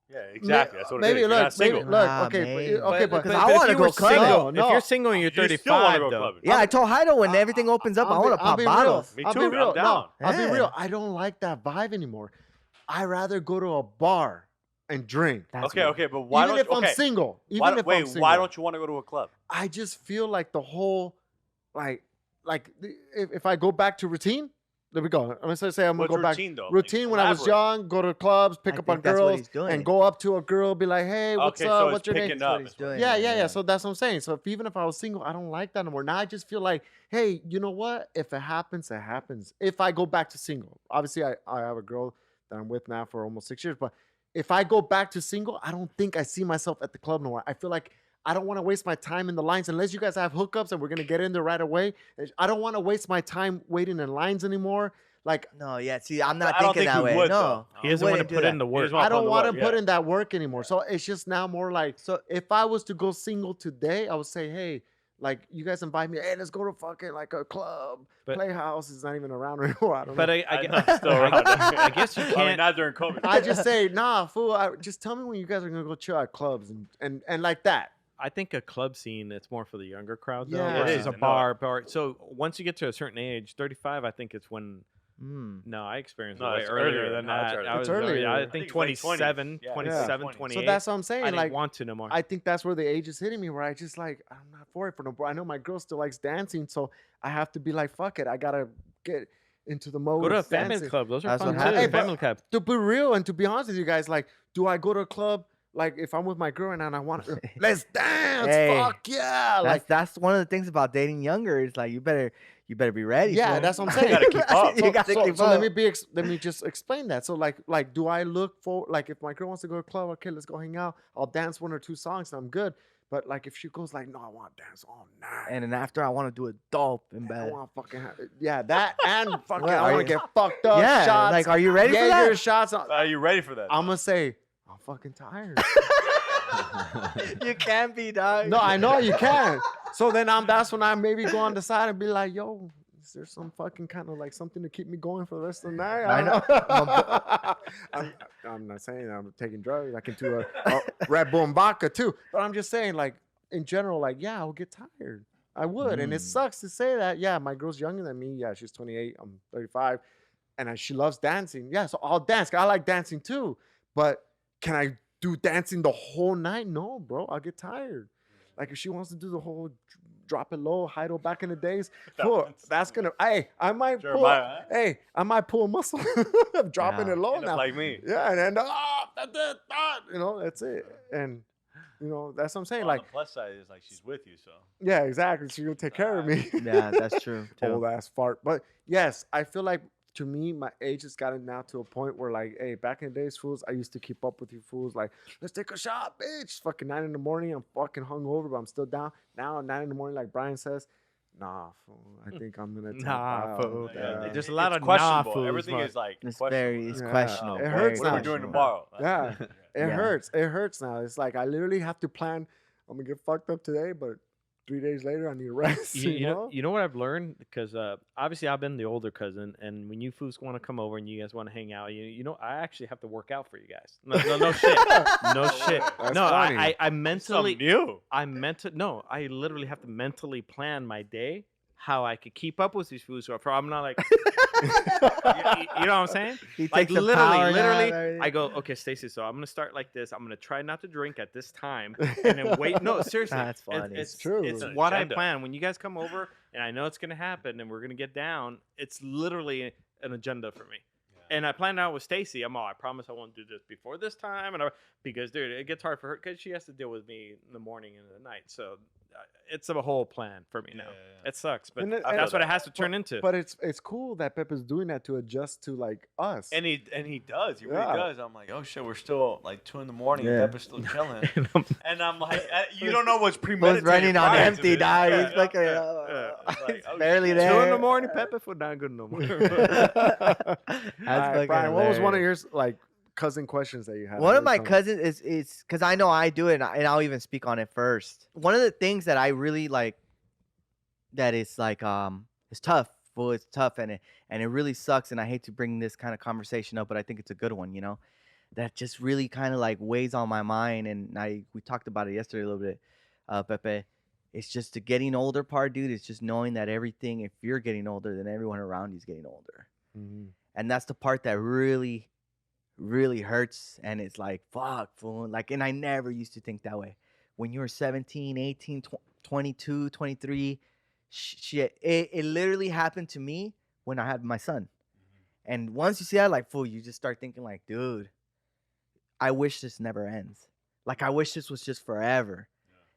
yeah, exactly. That's what maybe it is. You're not look, maybe single. look. Nah, Okay, man. okay, but Because I if wanna you go were clubbing. single- No, If you're single and you're You still wanna 35 go though, clubbing. yeah, I told Heido when everything opens up, I want to pop bottles. Me I'll too, be I'm real. down. No, I'll be Yeah. real. I don't like that vibe anymore. I rather go to a bar and drink. That's Okay, what- okay, but why Even don't if I'm okay. single. Even Why, if I'm wait, single. why don't you want to go to a club? I just feel like the whole, like if I go back to routine, there we go. I'm gonna say I'm gonna What's go back. routine though? Routine when I was Elaborate. young, go to clubs, pick I up on think that's what girls, he's doing. and go up to a girl, be like, "Hey, what's Okay, up? so What's it's your name?" picking That's what up. he's is what doing. Yeah, Yeah. yeah. So that's what I'm saying. So even if I was single, I don't like that anymore. Now I just feel like, hey, you know what? If it happens, it happens. If I go back to single, obviously I have a girl that I'm with now for almost 6 years, but if I go back to single, I don't think I see myself at the club no more. I feel like I don't want to waste my time in the lines unless you guys have hookups and we're gonna get in there right away. I don't want to waste my time waiting in lines anymore. Like No, yeah. See, I'm not I don't thinking think that we way. would, No, though. He doesn't want to wouldn't do put in that. the work. doesn't wanna I don't put want to in the put work, in that work anymore. So it's just now more like, So if I was to go single today, I would say, hey, like you guys invite me, hey, let's go to fucking like a club. But- Playhouse is not even around anymore. I don't But know. I know, it's still around. I guess you I mean, can't. not during COVID. I just say, nah, fool. Just tell me when you guys are gonna go chill at clubs and like that. I think a club scene it's more for the younger crowd though. Yeah. It versus is, a I know bar. So once you get to a certain age, 35, I think it's when. No, I experienced No, it way it's earlier earlier. than No, it's that. earlier. I It's was early. earlier. I I think think it's late 27, 20s. Yeah, 27, 20s. 28. So that's what I'm I saying. didn't Like, want to no more. I think that's where the age is hitting me, where I just like, I'm not for it for no. I know my girl still likes dancing, so I have to be like, fuck it. I gotta get into the mode. Go to a of family dancing. club. Those are That's fun what too. happens. Family club. To be real and to be honest with you guys, like, do I go to a club? Like, if I'm with my girl and I want to, let's dance. Hey, Fuck yeah. Like, that's one of the things about dating younger. Is like you better be ready. yeah, fool. that's what I'm saying. gotta keep up. You gotta So, keep so up. let me just explain that. So like, do I look for, like, if my girl wants to go to a club, okay, let's go hang out. I'll dance 1 or 2 songs and I'm good. But like, if she goes like, no, I want to dance all night. And then after, I want to do a dope in I bed. want to fucking yeah, that and fucking Well, I are want to you- get fucked up. Yeah, shots. like, are you ready for Jaeger that? shots. Are you ready for that? I'm gonna say I'm fucking tired. You can't be, dog. No, I know you can. So then that's when I maybe go on the side and be like, yo, is there some fucking kind of like something to keep me going for the rest of the night? I know. I'm not saying I'm taking drugs. I can do a Red Bull and vodka too. But I'm just saying, like, in general, like, yeah, I'll get tired. I would. And it sucks to say that. Yeah, my girl's younger than me. Yeah, she's 28. I'm 35. And she loves dancing. Yeah, so I'll dance. I like dancing too. But can I do dancing the whole night? No, bro. I'll get tired. Like, if she wants to do the whole drop it low, Heido back in the days, cool. That's gonna. Hey, I might pull. Jeremiah, huh? Hey, I might pull a muscle of dropping Yeah. it low End up now. like me. Yeah, and then you know, that's it. And you know, that's what I'm saying. On Like, the plus side is like she's with you, so yeah, exactly. She's gonna take care of me. Yeah, that's true. Old Too. ass fart. But yes, I feel like, to me, my age has gotten now to a point where, like, hey, back in the days, fools, I used to keep up with you fools. Like, let's take a shot, bitch. Fucking 9 in the morning. I'm fucking hungover, but I'm still down. Now, 9 in the morning, like Brian says, nah, fool. I think I'm gonna tap Nah, out. fool. Yeah. There's a lot it's of questionable. nah-foos, Everything but- is like It's questionable. it's Yeah. questionable. It very hurts What are we now. doing questionable. tomorrow? Yeah, it Yeah. hurts. It hurts now. It's like I literally have to plan. I'm gonna get fucked up today, but 3 days later I need a rest. You know what I've learned, because obviously I've been the older cousin, and when you fools want to come over and you guys want to hang out, you know I actually have to work out for you guys. No shit, no shit. That's No, funny. I mentally, Something new. no, I literally have to mentally plan my day, how I could keep up with these fools. So I'm not like, you know what I'm saying? He Like takes a literally, power nap and everything. I go, okay, Stacy. So I'm gonna start like this. I'm gonna try not to drink at this time, and then wait. No, seriously, That's funny. It's True. It's It's an what agenda. I plan. When you guys come over, and I know it's gonna happen, and we're gonna get down. It's literally an agenda for me. And I planned out with Stacy. I promise I won't do this before this time, because dude, it gets hard for her because she has to deal with me in the morning and the night. So it's a whole plan for me now. Yeah. It sucks, but And it- that's what it and- has to turn into. But it's cool that Pepe's doing that to adjust to like us. And he does. He really Yeah. does. I'm like, oh shit, we're still like 2 in the morning. Yeah. Pepper's still chilling. And I'm like, you don't know what's Was premeditated. running on prior to empty, this. dog. Yeah, He's fucking. It's like, It's oh, barely shit. there. 2 in the morning, Pepe food not good no more. That's All right, fucking Brian, what was one of hilarious. your like cousin questions that you had? One of Every my time? cousins is because I know I do it, and I'll even speak on it first. One of the things that I really like, that is like it's tough. Well, it's tough, and it really sucks. And I hate to bring this kind of conversation up, but I think it's a good one. You know, that just really kind of like weighs on my mind. And we talked about it yesterday a little bit, Pepe. It's just the getting older part, dude. It's just knowing that everything, if you're getting older, then everyone around you is getting older. Mhm. And that's the part that really, really hurts, and it's like, fuck, fool. Like, and I never used to think that way. When you were 17, 18, 22, 23, shit, it literally happened to me when I had my son. And once you see that, like, fool, you just start thinking, like, dude, I wish this never ends. Like, I wish this was just forever.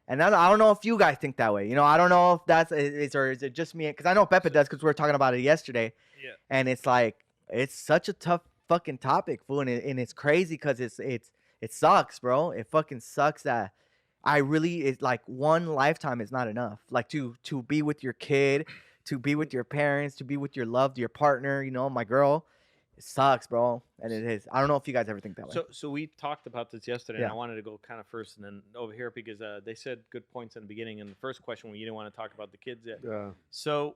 And I don't know if you guys think that way. You know, I don't know if that's or is it just me? Because I know Pepe does, because we were talking about it yesterday. Yeah. And it's like, it's such a tough fucking topic, fool, and it's crazy because it sucks, bro. It fucking sucks that it's like one lifetime is not enough. Like to be with your kid, to be with your parents, to be with your your partner. You know, my girl. It sucks, bro, and it is. I don't know if you guys ever think that way. So we talked about this yesterday, Yeah. and I wanted to go kind of first and then over here because they said good points in the beginning. And the first question, when you didn't want to talk about the kids yet. Yeah. So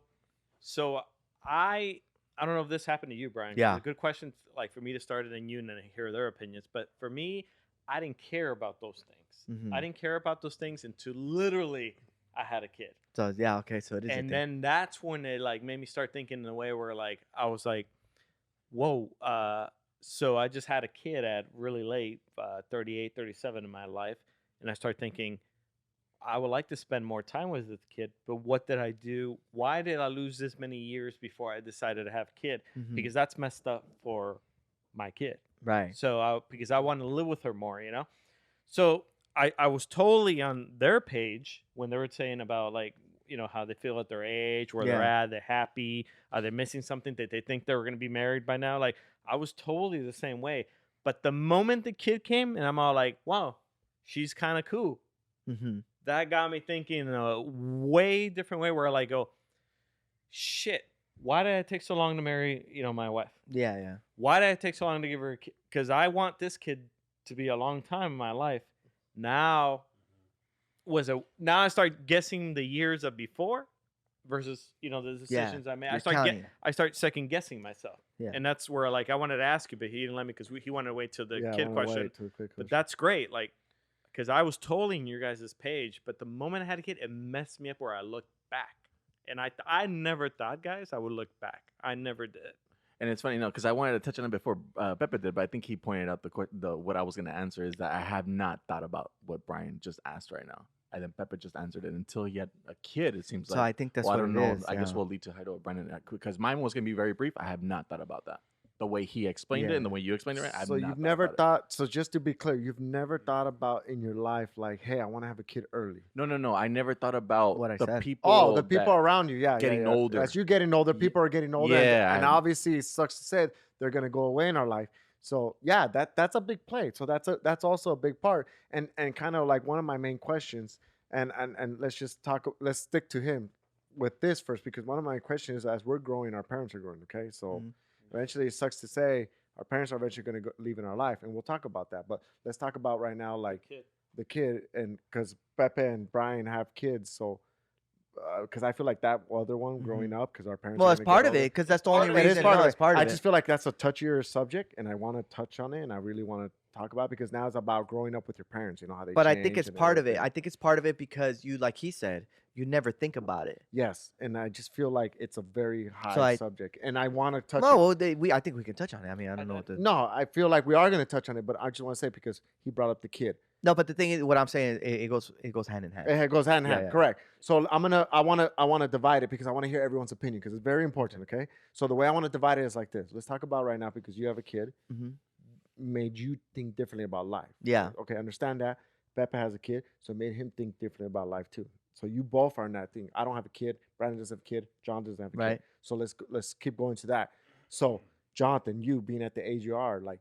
I don't know if this happened to you, Brian. 'Cause Yeah. a good question, like for me to start it and you and then hear their opinions. But for me, I didn't care about those things. Mhm. I didn't care about those things until literally I had a kid. So yeah, okay, so it is. And then that's when it like made me start thinking in a way where like I was like, whoa, so I just had a kid at really late, 38, 37 in my life. And I started thinking, I would like to spend more time with this kid, but what did I do? Why did I lose this many years before I decided to have a kid? Mhm. Because that's messed up for my kid. Right. So because I wanted to live with her more, you know? So I was totally on their page when they were saying about like, you know, how they feel at their age, where they're at, they're happy, are they missing something that they think they were going to be married by now? Like I was totally the same way. But the moment the kid came and I'm all like, wow, she's kind of cool. Mm-hmm. That got me thinking in a way different way where I like go, shit, why did it take so long to marry, you know, my wife? Yeah, yeah. Why did it take so long to give her a kid? Because I want this kid to be a long time in my life. Now I start guessing the years of before versus, you know, the decisions I made. I start second guessing myself. Yeah. And that's where like I wanted to ask you, but he didn't let me because he wanted to wait till the I kid wanna question. wait till the kid But question. that's great. Like, because I was totally in your guys' page, but the moment I had a kid, it messed me up where I looked back. And I never thought, guys, I would look back. I never did. And it's funny, because I wanted to touch on it before Pepe did, but I think he pointed out the what I was going to answer is that I have not thought about what Brian just asked right now. And then Pepe just answered it until he had a kid. It seems So like. I think that's well, what I don't it know. is, I guess yeah. we'll lead to Heido or Brandon because mine was going to be very brief. I have not thought about that. The way he explained it and the way you explained it, right? So you've never thought. So just to be clear, you've never thought about in your life like, hey, I want to have a kid early. No. I never thought about What I the said. people. Oh, the people around you, yeah, getting yeah. older. As you're getting older, people are getting older, yeah, and obviously it sucks to say they're gonna go away in our life. So yeah, that's a big play. So that's also a big part, and kind of like one of my main questions, and let's stick to him with this first because one of my questions is as we're growing, our parents are growing. Okay, so eventually it sucks to say our parents are eventually going to leave in our life, and we'll talk about that. But let's talk about right now, like the kid, and because Pepe and Brian have kids, so because I feel like that other one growing up, because our parents. Well, are it's gonna part get of it older. because that's the only It reason. is part of It's it. part of I it. just feel like that's a touchier subject, and I want to touch on it, and I really want to talk about it because now it's about growing up with your parents. You know how they. But I think change it's and part of it. everything. I think it's part of it because you, like he said, you never think about it. Yes, and I just feel like it's a very high I- subject, and I want to touch. No, it. well, I think we can touch on it. I mean, I don't know what the. No, I feel like we are going to touch on it, but I just want to say because he brought up the kid. No, but the thing is, what I'm saying, it goes hand in hand. It goes hand in hand, Yeah. correct. So I want to divide it because I want to hear everyone's opinion because it's very important. Okay, so the way I want to divide it is like this. Let's talk about right now because you have a kid. Mm-hmm. Made you think differently about life. Yeah. Okay, understand that. Pepe has a kid, so it made him think differently about life too. So you both are in that thing. I don't have a kid. Brandon doesn't have a kid. John doesn't have a kid. Right. So let's keep going to that. So Jonathan, you being at the age you are, like,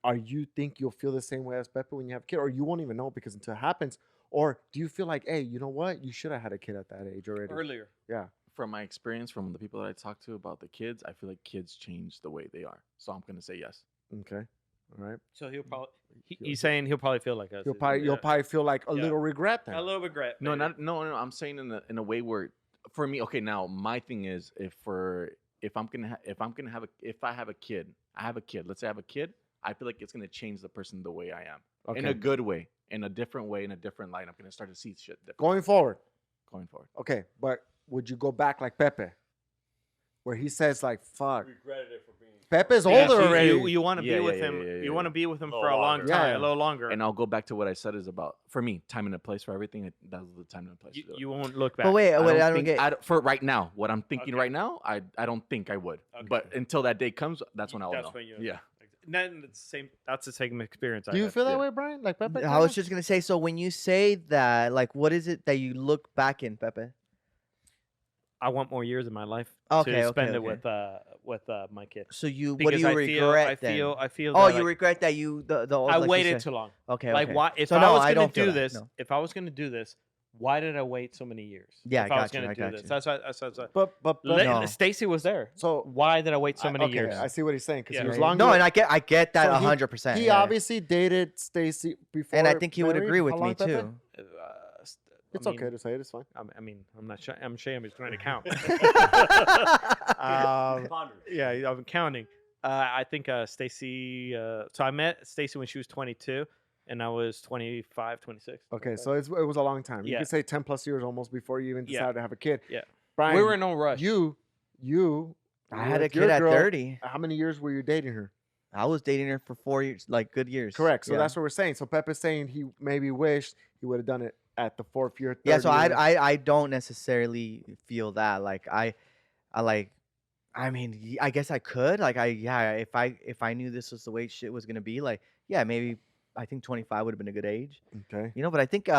are you think you'll feel the same way as Pepe when you have a kid, or you won't even know because until it happens, or do you feel like, hey, you know what, you should have had a kid at that age already? Earlier. Yeah. From my experience, from the people that I talk to about the kids, I feel like kids change the way they are. So I'm gonna say yes. Okay. All right. So he'll probably he's saying he'll probably feel like us. You'll probably feel like a Yeah. little regret then. a little regret. No, maybe. no. I'm saying in a way where, for me, okay. Now my thing is if I have a kid, Let's say I have a kid. I feel like it's gonna change the person the way I am in a good way, in a different way, in a different light. I'm gonna start to see shit different Going forward. going forward. Okay, but would you go back like Pepe, where he says like, "Fuck, Regretted it for being. Pepe's Yeah, older so already. You want to Yeah, be with yeah, him. yeah, yeah, You want to yeah. be with him A for a little long longer. time, Yeah. a little longer. And I'll go back to what I said is about, for me, time and a place for everything. That was the time and a place. You, to do it. you won't look back. But wait, I I don't think, get. for right now, what I'm thinking Okay. right now, I don't think I would. Okay. But until that day comes, that's when I'll That's know. when you. Yeah. Then it's the same. That's the same experience. Do you had. feel that Yeah. way, Brian? Like Pepe? I was just gonna say. So when you say that, like, what is it that you look back in, Pepe? I want more years of my life Okay, to okay, spend it okay. with my kid. So you, what do Because you I regret then? I feel. Oh, that, you like, regret that you the I like you waited said. too long. Okay, Like okay. why? If So I no, was I going don't to feel do that, this, no. if I was going to do this, why did I wait so many years? Yeah, if I I was got you, gonna I do got this, you. that's why. But No. Stacy was there. So Why did I wait so many okay, years? I see what he's saying because Yeah. he was Right. longer. No, and I get that So he- 100%. He yeah. obviously dated Stacy before, and I think he would married. agree with How me long, Pepe? too. It's okay to say it. It's fine. I mean, I'm not sure. I'm ashamed. He's trying to count. Yeah, I'm counting. I think Stacy. So I met Stacy when she was 22, and I was 25, 26. Okay, so it was a long time. You Yeah. could say 10 plus years almost before you even Yeah. decided to have a kid. Yeah. Brian, we were in no rush. you, I had a with your kid at girl, 30. How many years were you dating her? I was dating her for 4 years, like good years. Correct. So yeah. that's what we're saying. So Pepe's saying he maybe wished he would have done it at the fourth year. Yeah, third so year. I don't necessarily feel that. Like I like, I mean, I guess I could. Like if I knew this was the way shit was gonna be, like yeah, maybe I think 25 would have been a good age. Okay. You know, but I think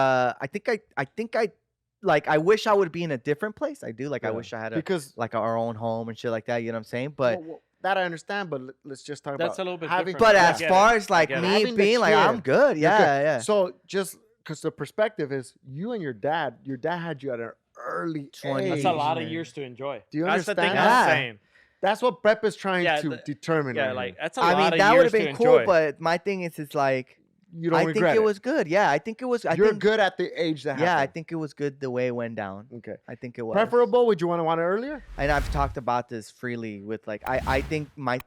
like I wish I would be in a different place. I do. Like I Yeah. wish I had Because like our own home and shit like that. You know what I'm saying? But well, that I understand, but let's just talk That's about a little bit having. different. but I as get far it. as like get it. me Having the being like I'm kid, good. you're Yeah, good. yeah. So just because the perspective is you and your dad had you at an early 20. age. That's a lot of man. years to enjoy. Do you That's the thing understand I'm that? saying. That's what Prep is trying Yeah, to determine. Yeah, right like here. that's a I lot mean of that would years have to been cool, enjoy. but my thing is it's like you don't I think regret it was good. Yeah, I think it was. You're think, good at the age that happened. Yeah, I think it was good the way it went down. Okay. I think it was Preferable? Would you want it earlier? And I've talked about this freely with like I think my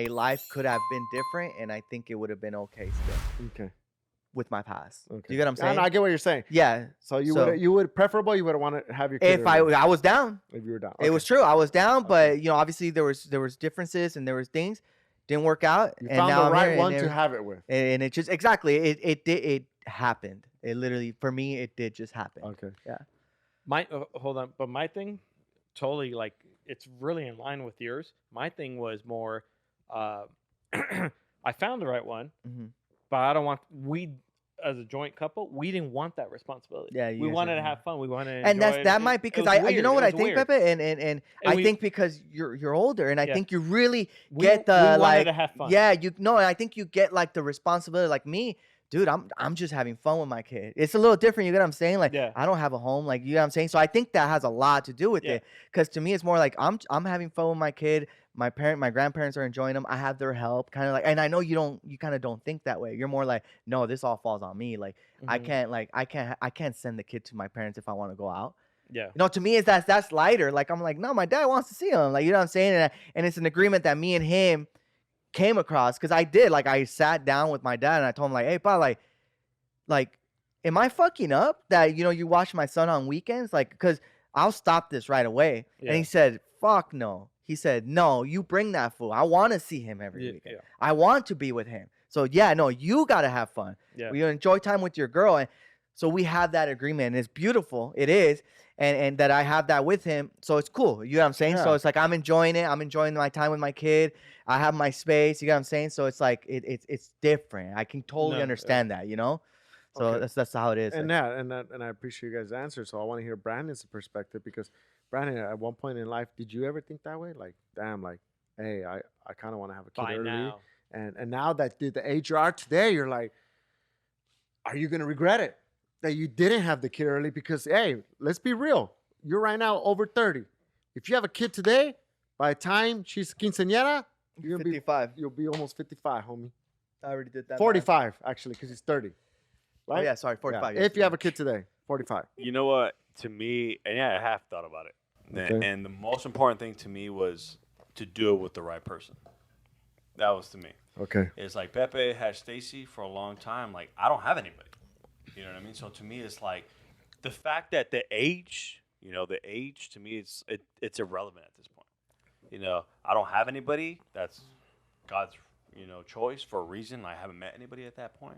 life could have been different, and I think it would have been okay still Okay. with my past. Okay. Do you get what I'm saying? I get what you're saying. Yeah. So you So- would preferable. You would want to have your kid If I earlier, was down, if you were down. it was true. I was down, but you know, obviously there was differences and there was things didn't work out, You and found now the I'm right here, one and to it- have it with. and it just exactly it happened. It literally for me it did just happen. Okay. My hold on, but my thing, totally like it's really in line with yours. My thing was more, I found the right one, Mhm. but I don't want as a joint couple. We didn't want that responsibility. Yeah, you we guys wanted to didn't. have fun. We wanted to And enjoy it. that It- might it because was I you know weird. what It I was think, weird. Pepe, and I we- think because you're older, and I Yeah. think you really We- get we the wanted like to have fun. yeah you know, and I think you get like the responsibility like me. Dude, I'm just having fun with my kid. It's a little different, you get what I'm saying? Like Yeah. I don't have a home, like you know what I'm saying? So I think that has a lot to do with Yeah. it. Cause to me it's more like I'm having fun with my kid. My grandparents are enjoying them. I have their help. Kind of like, and I know you kind of don't think that way. You're more like, no, this all falls on me. Like Mhm. I can't send the kid to my parents if I want to go out. Yeah. You know, to me, that's lighter. Like I'm like, no, my dad wants to see him. Like you know what I'm saying? And it's an agreement that me and him came across because I did. Like I sat down with my dad and I told him like, hey, pa, like, am I fucking up that you watch my son on weekends? Like, because I'll stop this right away. Yeah. And he said, fuck no. He said, no, you bring that fool. I want to see him every Yeah, weekend. yeah. I want to be with him. So yeah, no, you gotta have fun. Yeah. You enjoy time with your girl, and so we have that agreement, and it's beautiful. It is, and that I have that with him, so it's cool. You know what I'm saying? So Yeah. it's like I'm enjoying it. I'm enjoying my time with my kid. I have my space. You know what I'm saying? So it's like it's different. I can totally No, understand that. You know. So Okay. that's how it is. And and I appreciate you guys' answer. So I want to hear Brandon's perspective because Brandon, at one point in life, did you ever think that way? Like, damn, like, hey, I kind of want to have a kid By early. now. And now that the age you are today, you're like, are you gonna regret it that you didn't have the kid early? Because hey, let's be real, you're right now over 30. If you have a kid today, by the time she's quinceañera, you're gonna 55. you'll be almost 55, homie. I already did that. 45 actually, because he's 30. Oh Right? yeah, sorry, Yeah, 45. if you have a kid today, 45. You know what? To me, and yeah, I have thought about it. Okay. And the most important thing to me was to do it with the right person. That was to me. Okay. It's like Pepe had Stacy for a long time. Like, I don't have anybody. You know what I mean? So to me, it's like the fact that the age to me, it's irrelevant at this point. You know, I don't have anybody. That's God's, choice for a reason. I haven't met anybody at that point.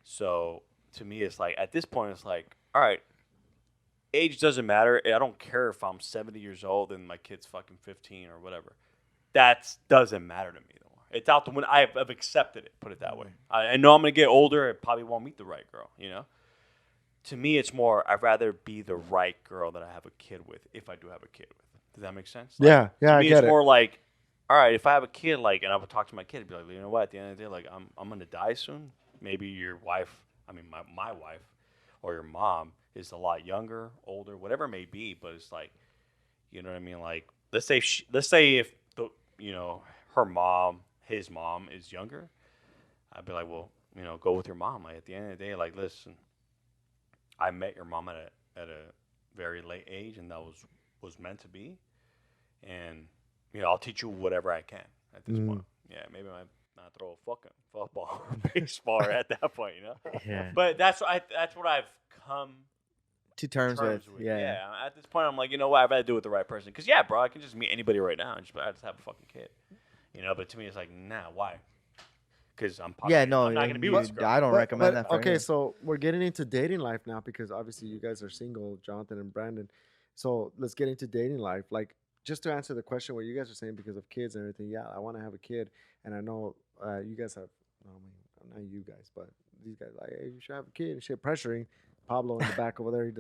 So to me, it's like at this point, it's like, all right, age doesn't matter. I don't care if I'm 70 years old and my kid's fucking 15 or whatever. That doesn't matter to me no more. It's out the window. I've accepted it. Put it that way. I know I'm gonna get older. I probably won't meet the right girl. To me, it's more. I'd rather be the right girl that I have a kid with, if I do have a kid with. Does that make sense? Yeah, To I me, get it's it. more like, all right, if I have a kid, like, and I would talk to my kid, I'd be like, you know what? At the end of the day, like, I'm gonna die soon. Maybe your wife, my wife, or your mom is a lot younger, older, whatever it may be. But it's like, you know what I mean? Like, let's say if her mom, his mom is younger, I'd be like, well, go with your mom. Like, at the end of the day, like, listen, I met your mom at a very late age, and that was meant to be. And I'll teach you whatever I can at this point. Yeah, maybe I might not throw a fucking football or baseball at that point, Yeah. But that's what I've come To terms with. Yeah. Yeah. At this point, I'm like, you know what? I'd rather do it with the right person. Because yeah, bro, I can just meet anybody right now and I just have a fucking kid. But to me, it's like, nah, why? Because I'm Yeah, no, I'm not gonna be with this girl. I don't recommend that for okay, him. so we're getting into dating life now because obviously you guys are single, Jonathan and Brandon. So let's get into dating life. Like, just to answer the question, what you guys are saying because of kids and everything. Yeah, I want to have a kid, and I know you guys have. I mean, not you guys, but these guys like, hey, you should have a kid and shit, pressuring Pablo in the back over there.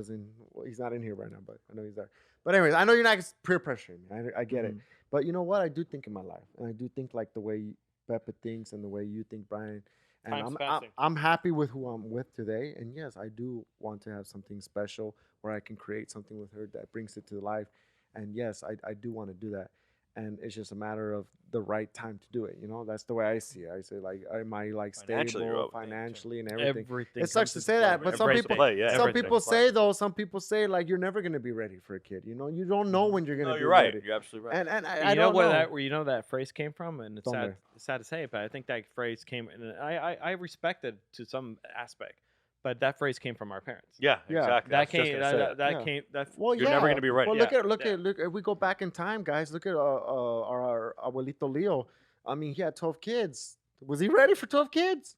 He's not in here right now, but I know he's there. But anyways, I know you're not peer pressuring me. I get it. But you know what? I do think in my life, and I do think like the way Peppa thinks and the way you think, Brian. And I'm happy with who I'm with today. And yes, I do want to have something special where I can create something with her that brings it to life. And yes, I do want to do that. And it's just a matter of the right time to do it. That's the way I see it. I say like, am I like Financially, stable bro, financially and everything? Everything It sucks comes to into say play. that, but some Embrace people, it. Yeah, some everything. people say though, some people say like you're never gonna be ready for a kid. You don't know when you're gonna No, be you're right. ready. You're absolutely right. And I I know don't where know. that phrase came from, and it's From sad, where? sad to say, but I think that phrase came, and I respect it to some aspect, but that phrase came from our parents. Yeah, Yeah. exactly. That I was just came. gonna say it. That Yeah. came. That Well, You're never gonna be ready. Well, Yeah. look at if we go back in time, guys. Look at our abuelito Leo. I mean, he had 12 kids. Was he ready for 12 kids?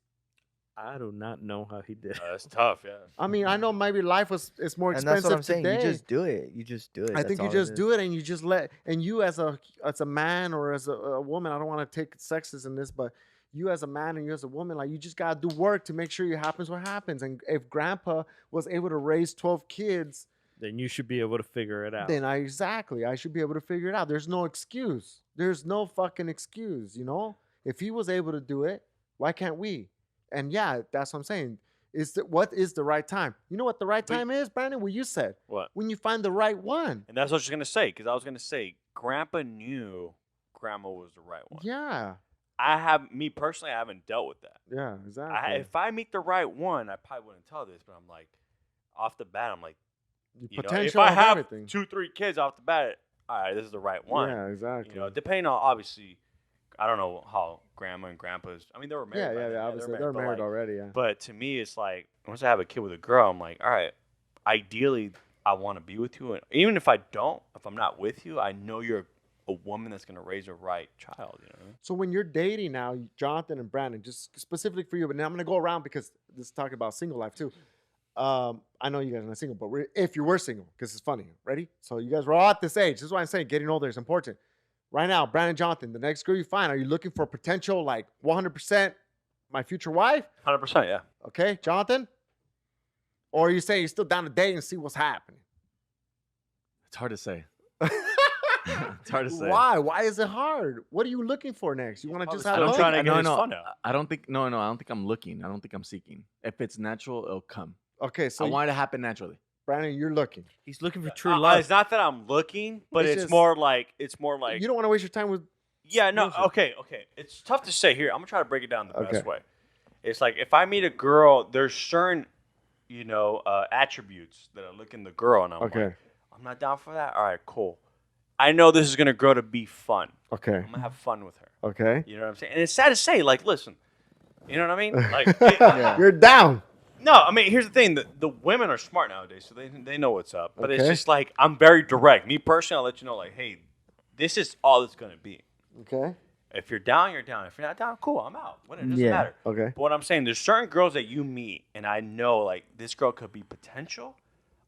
I do not know how he did. That's tough. Yeah. I mean, I know maybe life is more And expensive that's what I'm saying. today. You just do it. You just do it. I think you just do it, and you just and you as a man or as a woman, I don't want to take sexist in this, but you as a man and you as a woman, like you just gotta do work to make sure it happens what happens. And if Grandpa was able to raise 12 kids, Then you should be able to figure it out. then I should be able to figure it out. There's no excuse. There's no fucking excuse. If he was able to do it, why can't we? And yeah, that's what I'm saying. What is the right time? You know what the right time is, Brandon? What you said. What? When you find the right one. And that's what I was gonna say, because I was gonna say, Grandpa knew Grandma was the right one. Yeah. Me personally, I haven't dealt with that. Yeah, exactly. If I meet the right one, I probably wouldn't tell this, but I'm like, off the bat, I'm like, if Potential I of have everything. 2-3 kids off the bat, all right, this is the right one. Yeah, exactly. Depending on, obviously, I don't know how Grandma and Grandpa's. I mean, they were married. Yeah, obviously they're but, married like, already. Yeah. But to me, it's like once I have a kid with a girl, I'm like, all right, ideally, I want to be with you, and even if I'm not with you, I know you're a woman that's gonna raise a right child. So when you're dating now, Jonathan and Brandon, just specifically for you, but now I'm gonna go around because this is talking about single life too. I know you guys are not single, but if you were single, because it's funny. Ready? So you guys were all at this age. This is why I'm saying getting older is important. Right now, Brandon, Jonathan, the next girl you find, are you looking for potential like 100% my future wife? 100%, yeah. Okay, Jonathan? Or are you saying you're still down to date and see what's happening? It's hard to say. It's hard to say. Why? Why is it hard? What are you looking for next? You want to just have I'm fun? trying to get his no, fun out. I don't think. No, I don't think I'm looking. I don't think I'm seeking. If it's natural, it'll come. Okay, so I want it to happen naturally. Brandon, you're looking. He's looking for true love. It's not that I'm looking, but It's it's just- more like You don't want to waste your time with. yeah, no, bullshit. okay. It's tough to say here. I'm gonna try to break it down the best Okay. way. It's like if I meet a girl, there's certain, attributes that I look in the girl, and I'm Okay. like, I'm not down for that. All right, cool. I know this is gonna grow to be fun. Okay. I'm gonna have fun with her. Okay. You know what I'm saying? And it's sad to say, like, listen, you know what I mean? Like, You're down. no, I mean, here's the thing: the women are smart nowadays, so they know what's up. But it's Okay. just like I'm very direct. Me personally, I'll let you know, like, hey, This is all it's gonna be. Okay. If you're down, you're down. If you're not down, cool, I'm out. It doesn't Yeah. matter. Okay. But what I'm saying, there's certain girls that you meet, and I know like this girl could be potential.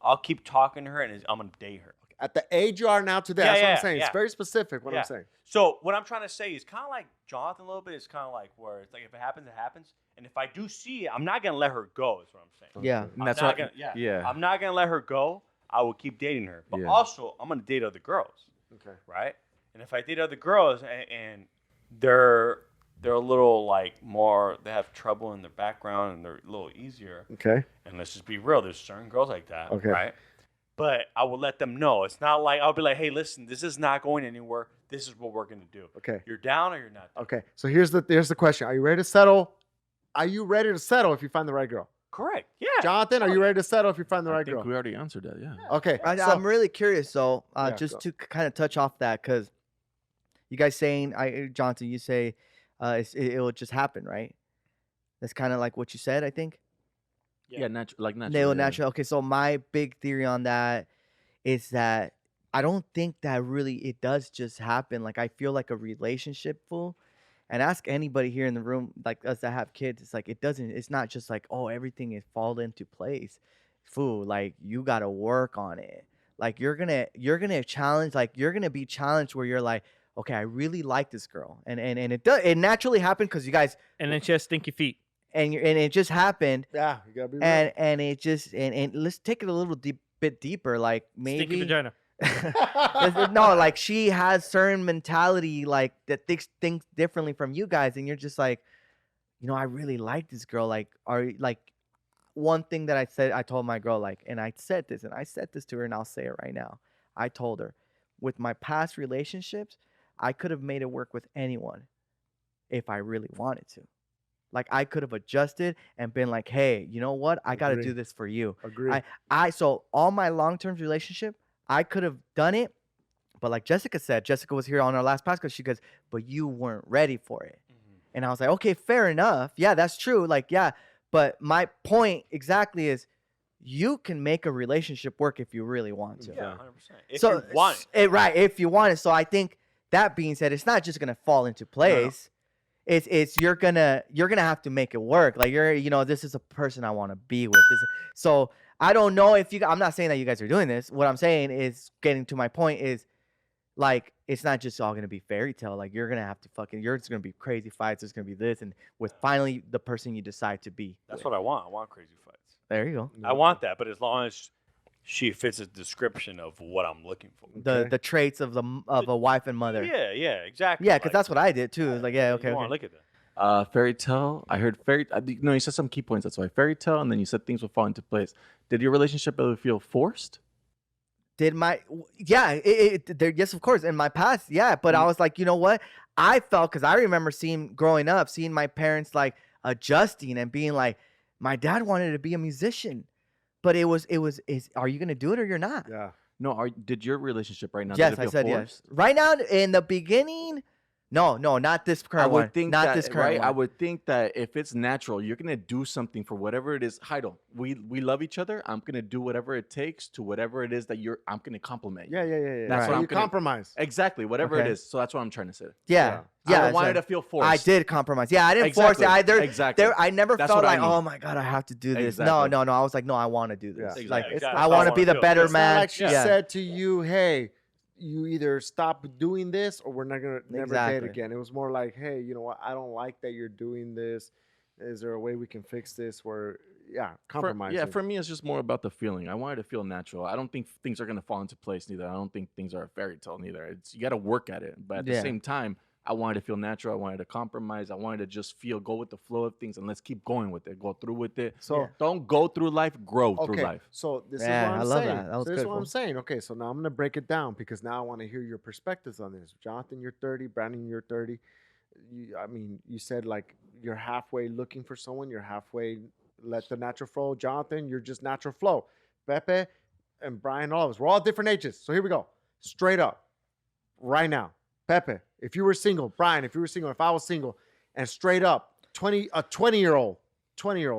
I'll keep talking to her, and I'm gonna date her. At the age you are now today, that's what I'm saying. It's very specific what I'm saying. So what I'm trying to say is kind of like Jonathan a little bit. It's kind of like where it's like if it happens, it happens. And if I do see it, I'm not gonna let her go. Is what I'm saying. Yeah. I'm that's not what. gonna, Yeah. I'm not gonna let her go. I will keep dating her, but Yeah. also I'm gonna date other girls, Okay. right? And if I date other girls and they're a little like more, they have trouble in their background and they're a little easier. Okay. And let's just be real, there's certain girls like that, Okay. right? But I will let them know. It's not like I'll be like, hey, listen, this is not going anywhere. This is what we're gonna do. Okay. You're down or you're not down. Okay. So here's the question. Are you ready to settle? Are you ready to settle if you find the right girl? Correct. Yeah. Jonathan, are you ready to settle if you find the I right think girl? we already answered that. Yeah. Okay. I'm really curious, though, Yeah, just go. to kind of touch off that, because you guys saying, Johnson, you say it will just happen, right? That's kind of like what you said, I think. Yeah. Natural. They will naturally. Okay, so my big theory on that is that I don't think that really it does just happen. Like I feel like a relationship fool. And ask anybody here in the room, like us that have kids, it's like it's not just like, oh, everything is fall into place. Fool, like you gotta work on it. Like you're gonna challenge, like you're gonna be challenged where you're like, okay, I really like this girl. And it naturally happened because you guys And then she has stinky feet. and it just happened. Yeah, you gotta be real. And it just and let's take it a little bit deeper. Like Stinky maybe vagina. no, like she has certain mentality like that thinks differently from you guys, and you're just like, I really like this girl. Like, one thing that I told my girl, like, and I said this to her, and I'll say it right now. I told her, with my past relationships, I could have made it work with anyone if I really wanted to. Like I could have adjusted and been like, hey, you know what? I got to Agree. do this for you. Agree. So all my long-term relationship, I could have done it, but like Jessica said, Jessica was here on our last podcast. She goes, but you weren't ready for it. And I was like, okay, fair enough. Yeah, that's true. Like, yeah. But my point exactly is you can make a relationship work if you really want to. Yeah, 100%. If you want it. Right, if you want it. So I think that being said, it's not just gonna fall into place. No. It's you're gonna have to make it work. Like this is a person I want to be with. So I don't know if I'm not saying that you guys are doing this. What I'm saying is getting to my point is like it's not just all gonna be fairy tale. Like you're gonna have to it's gonna be crazy fights. There's gonna be this, and with finally the person you decide to be. That's what I want. I want crazy fights. There you go. I want that, but as long as she fits a description of what I'm looking for. The traits of a wife and mother. Yeah, exactly. Yeah, because that's what I did too. It's like, yeah, okay. You want to look at that. Fairy tale. I heard fairy. No, you said some key points. That's why fairy tale, and then you said things will fall into place. Did your relationship ever feel forced? Yes, of course. In my past, yeah. But I was like, you know what? I felt, because I remember growing up, seeing my parents like adjusting and being like, my dad wanted to be a musician, but are you gonna do it or you're not? Yeah. No. Did your relationship right now? Yes, did it I feel said forced? yes. Right now, in the beginning, no, not this current I would one. think Not that, this current right? one. I would think that if it's natural, you're gonna do something for whatever it is. Heido, we love each other. I'm gonna do whatever it takes to whatever it is that I'm gonna compliment you. Yeah. That's Right. what So I'm you gonna compromise. Exactly, whatever it Okay. is. So that's what I'm trying to say. Yeah. I don't want so it to feel forced. I did compromise. Yeah, I didn't force it. Exactly. I never That's felt what I like, mean. oh my god, I have to do this. Exactly. No. I was like, no, I want to do this. Yeah. Like, Exactly. I want to be the better It's man. not like she Yeah. said to you, hey, you either stop doing this or we're not gonna never date Exactly. again. It was more like, hey, you know what? I don't like that you're doing this. Is there a way we can fix this? Where, compromise. For me, it's just more about the feeling. I wanted to feel natural. I don't think things are gonna fall into place neither. I don't think things are a fairy tale neither. You got to work at it, but at the Yeah. same time, I wanted to feel natural. I wanted to compromise. I wanted to just go with the flow of things, and let's keep going with it. Go through with it. So Yeah. Don't go through life. Grow through okay, life. so this is Yeah, what I'm I love saying. that. That was So this is good, what I'm fool. saying. Okay, so now I'm gonna break it down because now I want to hear your perspectives on this. Jonathan, you're 30. Brandon, you're 30. You said like you're halfway looking for someone. You're halfway let the natural flow. Jonathan, you're just natural flow. Pepe and Brian, all of us, we're all different ages. So here we go. Straight up, right now, Pepe, if you were single, Brian, if you were single, if I was single, and straight up, a 20-year-old,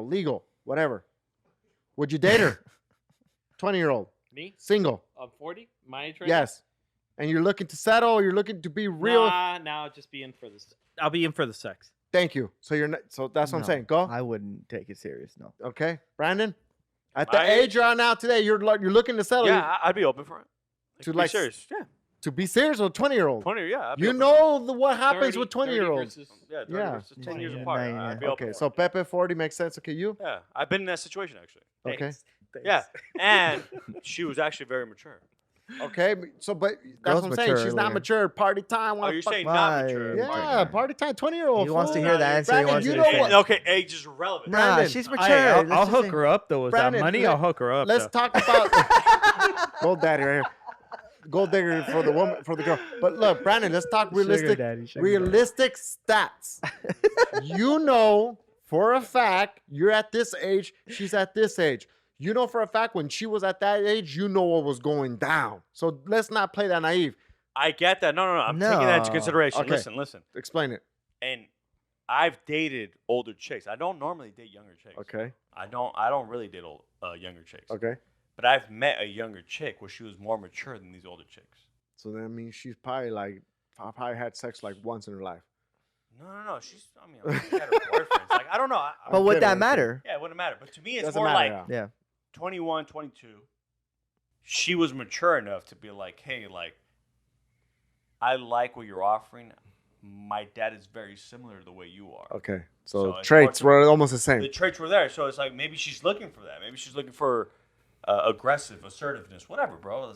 legal, whatever, would you date her? 20-year-old, Me? single, I'm 40. My age right yes. and you're looking to settle, or you're looking to be real. Nah, just be in for this. I'll be in for the sex. Thank you. So you're not, so that's what I'm No, saying. Go. I wouldn't take it serious. No. Okay, Brandon. At the My age age? you're on now today, you're looking to settle. Yeah, I'd be open for it. To be like serious. Yeah, to be serious with a 20-year-old. 20. Yeah, I'd be You open know what happens 30 with 20-year-olds. versus- Yeah, 30 Yeah. versus 10 years Yeah, apart. yeah. I'd be open Okay, for so it. Pepe 40 makes sense. Okay, you? Yeah, I've been in that situation actually. Okay. Yeah, and she was actually very mature. Okay, so but that's Girls what I'm saying. mature She's not earlier. mature. Party time. Oh, wanna you're fuck- saying not Why? mature? Yeah, party time. 20-year-old. He wants to fool. hear the answer. Brandon, He wants you to know hear what? Okay, age is irrelevant. Nah, Brandon, she's Hey, mature. I'll Let's just hook say- her up though. With Brandon, that money, let- I'll hook her up. Let's though. talk about gold daddy right here. Gold digger for the woman, for the girl. But look, Brandon, let's talk realistic, realistic stats. You know for a fact you're at this age, she's at this age. You know for a fact when she was at that age, you know what was going down. So let's not play that naive. I get that. No. I'm taking that into No. consideration. Okay. Listen. Explain it. And I've dated older chicks. I don't normally date younger chicks. Okay. I don't really date younger chicks. Okay. But I've met a younger chick where she was more mature than these older chicks. So that means she's probably like, probably had sex like once in her life. No. She had her boyfriends. Like, I don't know. But would kidding, that I'm matter? Yeah, it wouldn't matter. But to me, it's Doesn't more matter, like yeah. Yeah. 21, 22. She was mature enough to be like, hey, like, I like what you're offering. My dad is very similar to the way you are. Okay. So So it's traits hard were almost the same. The traits were there. So it's like maybe she's looking for that. Maybe she's looking for aggressive, assertiveness, whatever, bro.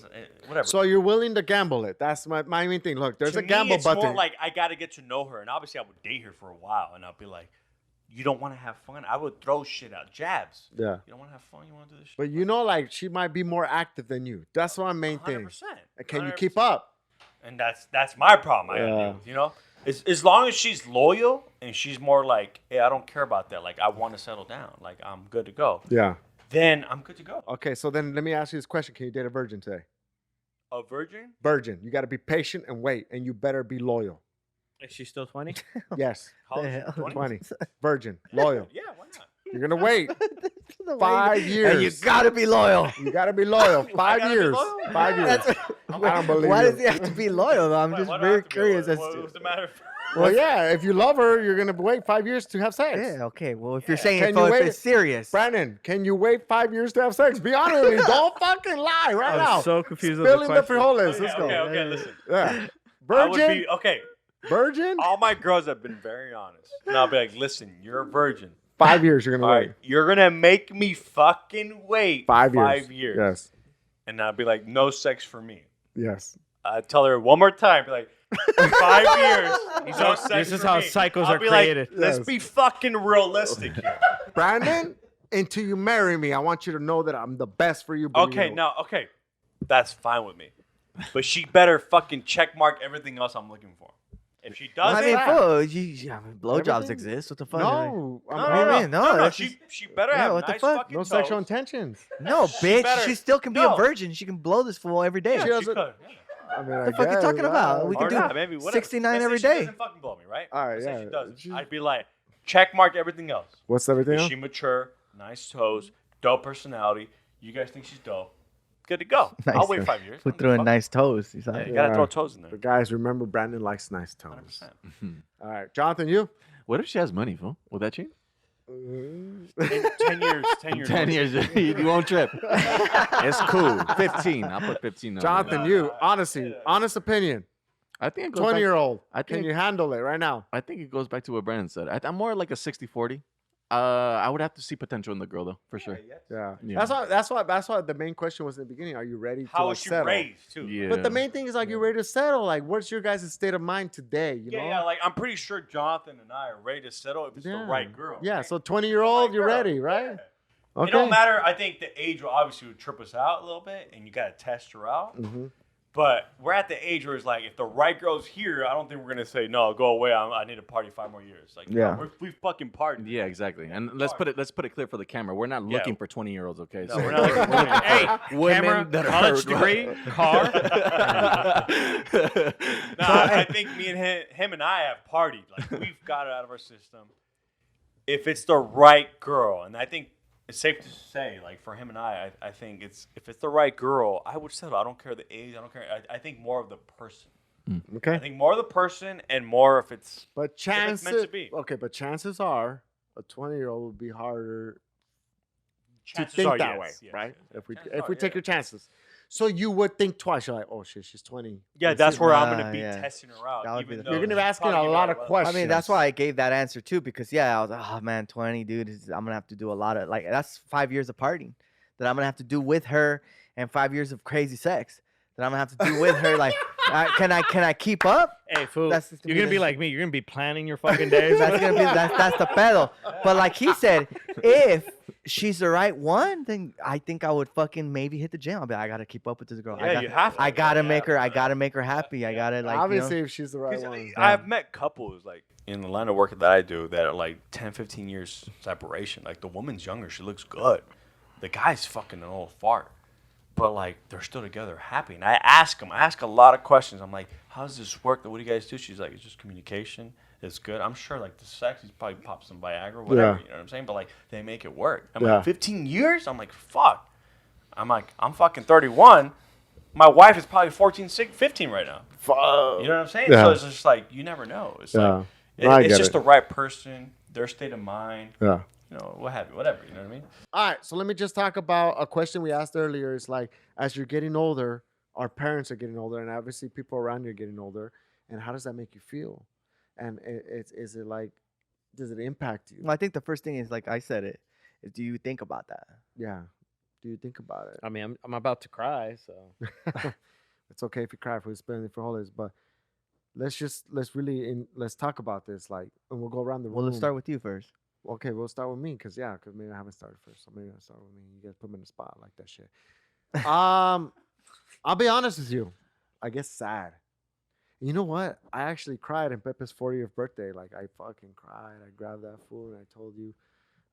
Whatever. So you're willing to gamble it. That's my main thing. Look, there's to a me, gamble it's button. more like I got to get to know her. And obviously, I would date her for a while. And I'll be like, you don't want to have fun? I would throw shit out. Jabs. Yeah. You don't want to have fun? You want to do this shit? But you know, like she might be more active than you. That's my main 100%. thing. And can you keep 100%. up? And that's my problem. I gotta Yeah. deal with, you know, as long as she's loyal and she's more like, hey, I don't care about that. Like, I want to settle down. Like, I'm good to go. Yeah. Then I'm good to go. Okay, so then let me ask you this question. Can you date a virgin today? A virgin? Virgin. You got to be patient and wait, and you better be loyal. Is she still 20? Yes. How old The is she? hell? 20? 20. Virgin. Loyal. Yeah, why not? You're going to wait The way 5 you- years. And you gotta be loyal. You got to be loyal. 5 gotta be years. loyal? 5 years. That's, I don't believe why you. does he have to be loyal? Though? I'm Why- just why do I very have to be curious loyal? as to. What's the matter? Well, yeah, if you love her, you're going to wait 5 years to have sex. Yeah. Okay. Well, if you're saying Can if, you if wait- it's serious, Brandon, can you wait 5 years to have sex? Be honest with me. Don't fucking lie right now. I'm so confused Spilling with the the question. frijoles. Let's go. Okay, listen. Yeah. I would Virgin? be, okay, Virgin? all my girls have been very honest. And I'll be like, listen, you're a virgin. 5 years you're going All to right, wait. you're going to make me fucking wait 5 years. 5 years. Yes. And I'll be like, no sex for me. Yes. I tell her one more time, be like, 5 years. No sex This is for how me. cycles I'll are be created. Like, let's Yes. be fucking realistic here. Brandon, until you marry me, I want you to know that I'm the best for you. but Okay, you know- okay. That's fine with me. But she better fucking check mark everything else I'm looking for. If she doesn't, I mean, that? fool, I mean, blowjobs Everything? exist. What the fuck? No. no, I'm- no, What do you no, mean? no, No, no, that's she better Yeah, have what the nice fuck? fucking No toes. sexual intentions. No, bitch. better- She still can be No. a virgin. She can blow this fool every day. Yeah, She she doesn't- could. Yeah. I mean, What the fuck you talking about? We Or can do not, maybe whatever. 69 Let's say every she day. doesn't fucking blow me, right? All right, Let's say yeah. she doesn't. She- I'd be like, check mark everything else. What's everything Is else? she mature? Nice toes. Dope personality. You guys think she's dope? Good to go. Nice I'll wait toe. 5 years. Put through in nice toes. He's Yeah, like, you gotta Yeah. throw toes in there. But guys, remember, Brandon likes nice tones. 100%. All right, Jonathan, you? What if she has money, fool? Will that change? In 10 years. 10 years. 10 years, you won't trip. It's cool. 15. I'll put 15 on. Jonathan, No, you, no, honestly, honest opinion, I think it goes back, 20-year-old, I can think- you handle it right now? I think it goes back to what Brandon said. I'm more like a 60-40. I would have to see potential in the girl though, for sure. Yeah. Yeah. That's why the main question was in the beginning. Are you ready to How like, was she settle? raised, too? Yeah. But the main thing is like you're ready to settle. Like, what's your guys' state of mind today? You know? Yeah, like I'm pretty sure Jonathan and I are ready to settle if it's the right girl. Yeah, right? so 20-year-old, Right you're girl. ready, right? Yeah. It don't matter. I think the age will obviously trip us out a little bit, and you got to test her out. Mm-hmm. But we're at the age where it's like, if the right girl's here, I don't think we're gonna say no, go away. I need to party 5 more years. Like, Yeah. we fucking partied. Yeah, exactly. And let's put it clear for the camera. We're not Yeah. looking for 20-year-olds, okay? No, we're not looking for women. Hey, women camera, that are college degree, car. No, I think me and him and I have partied. Like we've got it out of our system. If it's the right girl, and I think it's safe to say, like for him and I think if it's the right girl, I would settle. I don't care the age. I don't care. I think more of the person. I Okay. think more of the person and more if it's But it's chances, meant to be. okay, but chances are a 20-year-old would be harder Chances to think are, that yes, way, yes, right? yes. If we Chances if we are, take yeah. your chances, so you would think twice. You're like, oh shit, she's 20. Yeah, Let's that's see. where I'm gonna be yeah. testing her out. That would be Even the though You're gonna she's be asking probably a gonna be lot like, of "Well, questions. I mean, that's why I gave that answer too, because yeah, I was like, oh man, 20, dude, I'm gonna have to do a lot of like that's 5 years of partying that I'm gonna have to do with her, and 5 years of crazy sex that I'm gonna have to do with her. Like, can I keep up? Hey, fool, That's- to you're me, gonna be that's- like me. You're gonna be planning your fucking days. That's gonna be that's the pedo. But like he said, if she's the right one, then I think I would fucking maybe hit the gym. I'll be like, I gotta keep up with this girl. Yeah, you have to. I gotta Yeah, make her. I yeah. gotta make her happy. I gotta like Obviously, you know. if she's the right 'Cause one. I've met couples like in the line of work that I do that are like 10, 15 years separation. Like the woman's younger, she looks good. The guy's fucking an old fart. But like they're still together, happy. And I ask a lot of questions. I'm like, how does this work? What do you guys do? She's like, it's just communication. It's good. I'm sure like the sex, he's probably popped some Viagra, whatever. Yeah. You know what I'm saying? But like they make it work. I'm Yeah. like, 15 years? I'm like, fuck. I'm like, I'm fucking 31. My wife is probably 14, 15 right now. Fuck. You know what I'm saying? Yeah. So it's just like you never know. It's Yeah. like No, I it's get just it. the right person, their state of mind, Yeah. you know, what have you, whatever. You know what I mean? All right, so let me just talk about a question we asked earlier. It's like, as you're getting older, our parents are getting older, and obviously people around you are getting older. And how does that make you feel? And is it like, does it impact you? Well, I think the first thing is like I said it. Is do you think about that? Yeah. Do you think about it? I mean, I'm about to cry, so It's okay if you cry if we're spending for holidays, but let's talk about this. Like, and we'll go around the room. Well, let's start with you first. Okay, we'll start with me because maybe I haven't started first. So maybe I'll start with me. You guys put me in the spot like that shit. I'll be honest with you. I get sad. You know what? I actually cried in Pepe's 40th birthday. Like I fucking cried. I grabbed that food and I told you,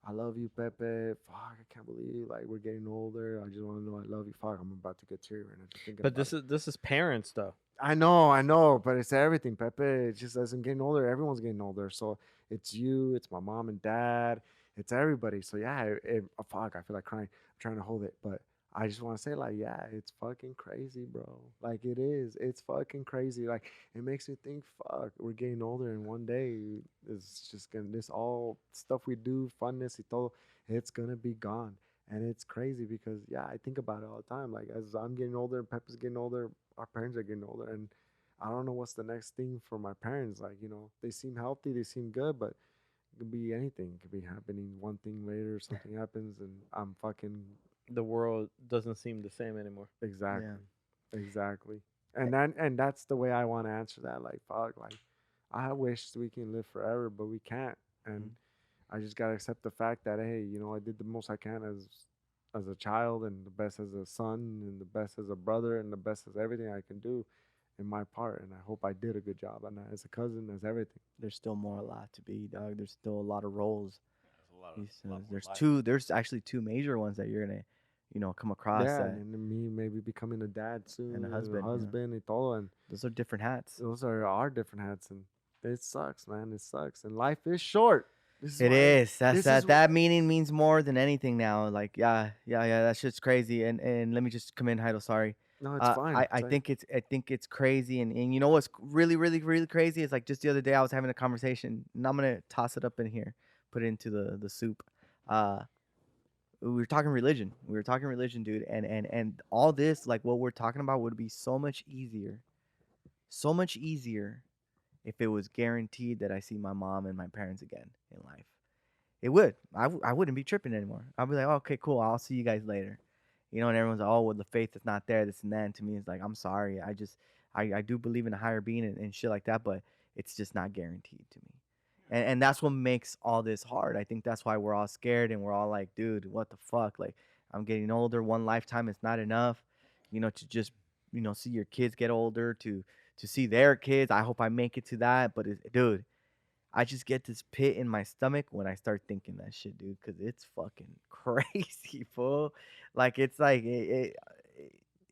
I love you, Pepe. Fuck, I can't believe like we're getting older. I just want to know I love you. Fuck, I'm about to get teary right now just thinking but about it. this is parents though. I know, but it's everything, Pepe. It's just as I'm getting older, everyone's getting older. So it's you, it's my mom and dad, it's everybody. So yeah, fuck, I feel like crying. I'm trying to hold it, but I just want to say, like, yeah, it's fucking crazy, bro. Like it is. It's fucking crazy. Like it makes me think, fuck, we're getting older, and one day it's just gonna this all stuff we do, funness, it's gonna be gone. And it's crazy because yeah, I think about it all the time. Like as I'm getting older and Peppa's getting older, our parents are getting older, and I don't know what's the next thing for my parents. Like they seem healthy, they seem good, but it could be anything. It could be happening one thing later, something happens, and I'm fucking The world doesn't seem the same anymore. exactly. And that's the way I want to answer that. Like fuck, like I wish we can live forever, but we can't, and I just gotta accept the fact that hey, I did the most I can as a child, and the best as a son, and the best as a brother, and the best as everything I can do in my part. And I hope I did a good job, and as a cousin, as everything. There's still more a lot to be, dog. There's still a lot of roles. There's a lot He says more there's life. two. There's actually two major ones that you're gonna, come across. Yeah, That, and then me maybe becoming a dad soon, And a husband, yeah. and todo, and those are different hats. those are our different hats, and it sucks, man. It sucks, and life is short. This It why- is. That's this that. is wh- That meaning means more than anything now. Like, yeah. That shit's crazy. And let me just come in, Heido. Sorry. No, it's fine. I think it's crazy. And you know what's really, really, really crazy is like just the other day I was having a conversation, and I'm gonna toss it up in here, put it into the soup. We were talking religion. Dude. And all this, like what we're talking about, would be so much easier if it was guaranteed that I see my mom and my parents again in life. It would. I wouldn't be tripping anymore. I'd be like, oh, okay, cool. I'll see you guys later. And everyone's like, oh, well, the faith is not there, this and that. And to me, it's like, I'm sorry. I do believe in a higher being and shit like that, but it's just not guaranteed to me. And that's what makes all this hard. I think that's why we're all scared and we're all like, dude, what the fuck? Like, I'm getting older. One lifetime is not enough, to just, see your kids get older, to see their kids. I hope I make it to that. But, dude, I just get this pit in my stomach when I start thinking that shit, dude, because it's fucking crazy, fool. Like, it's like, I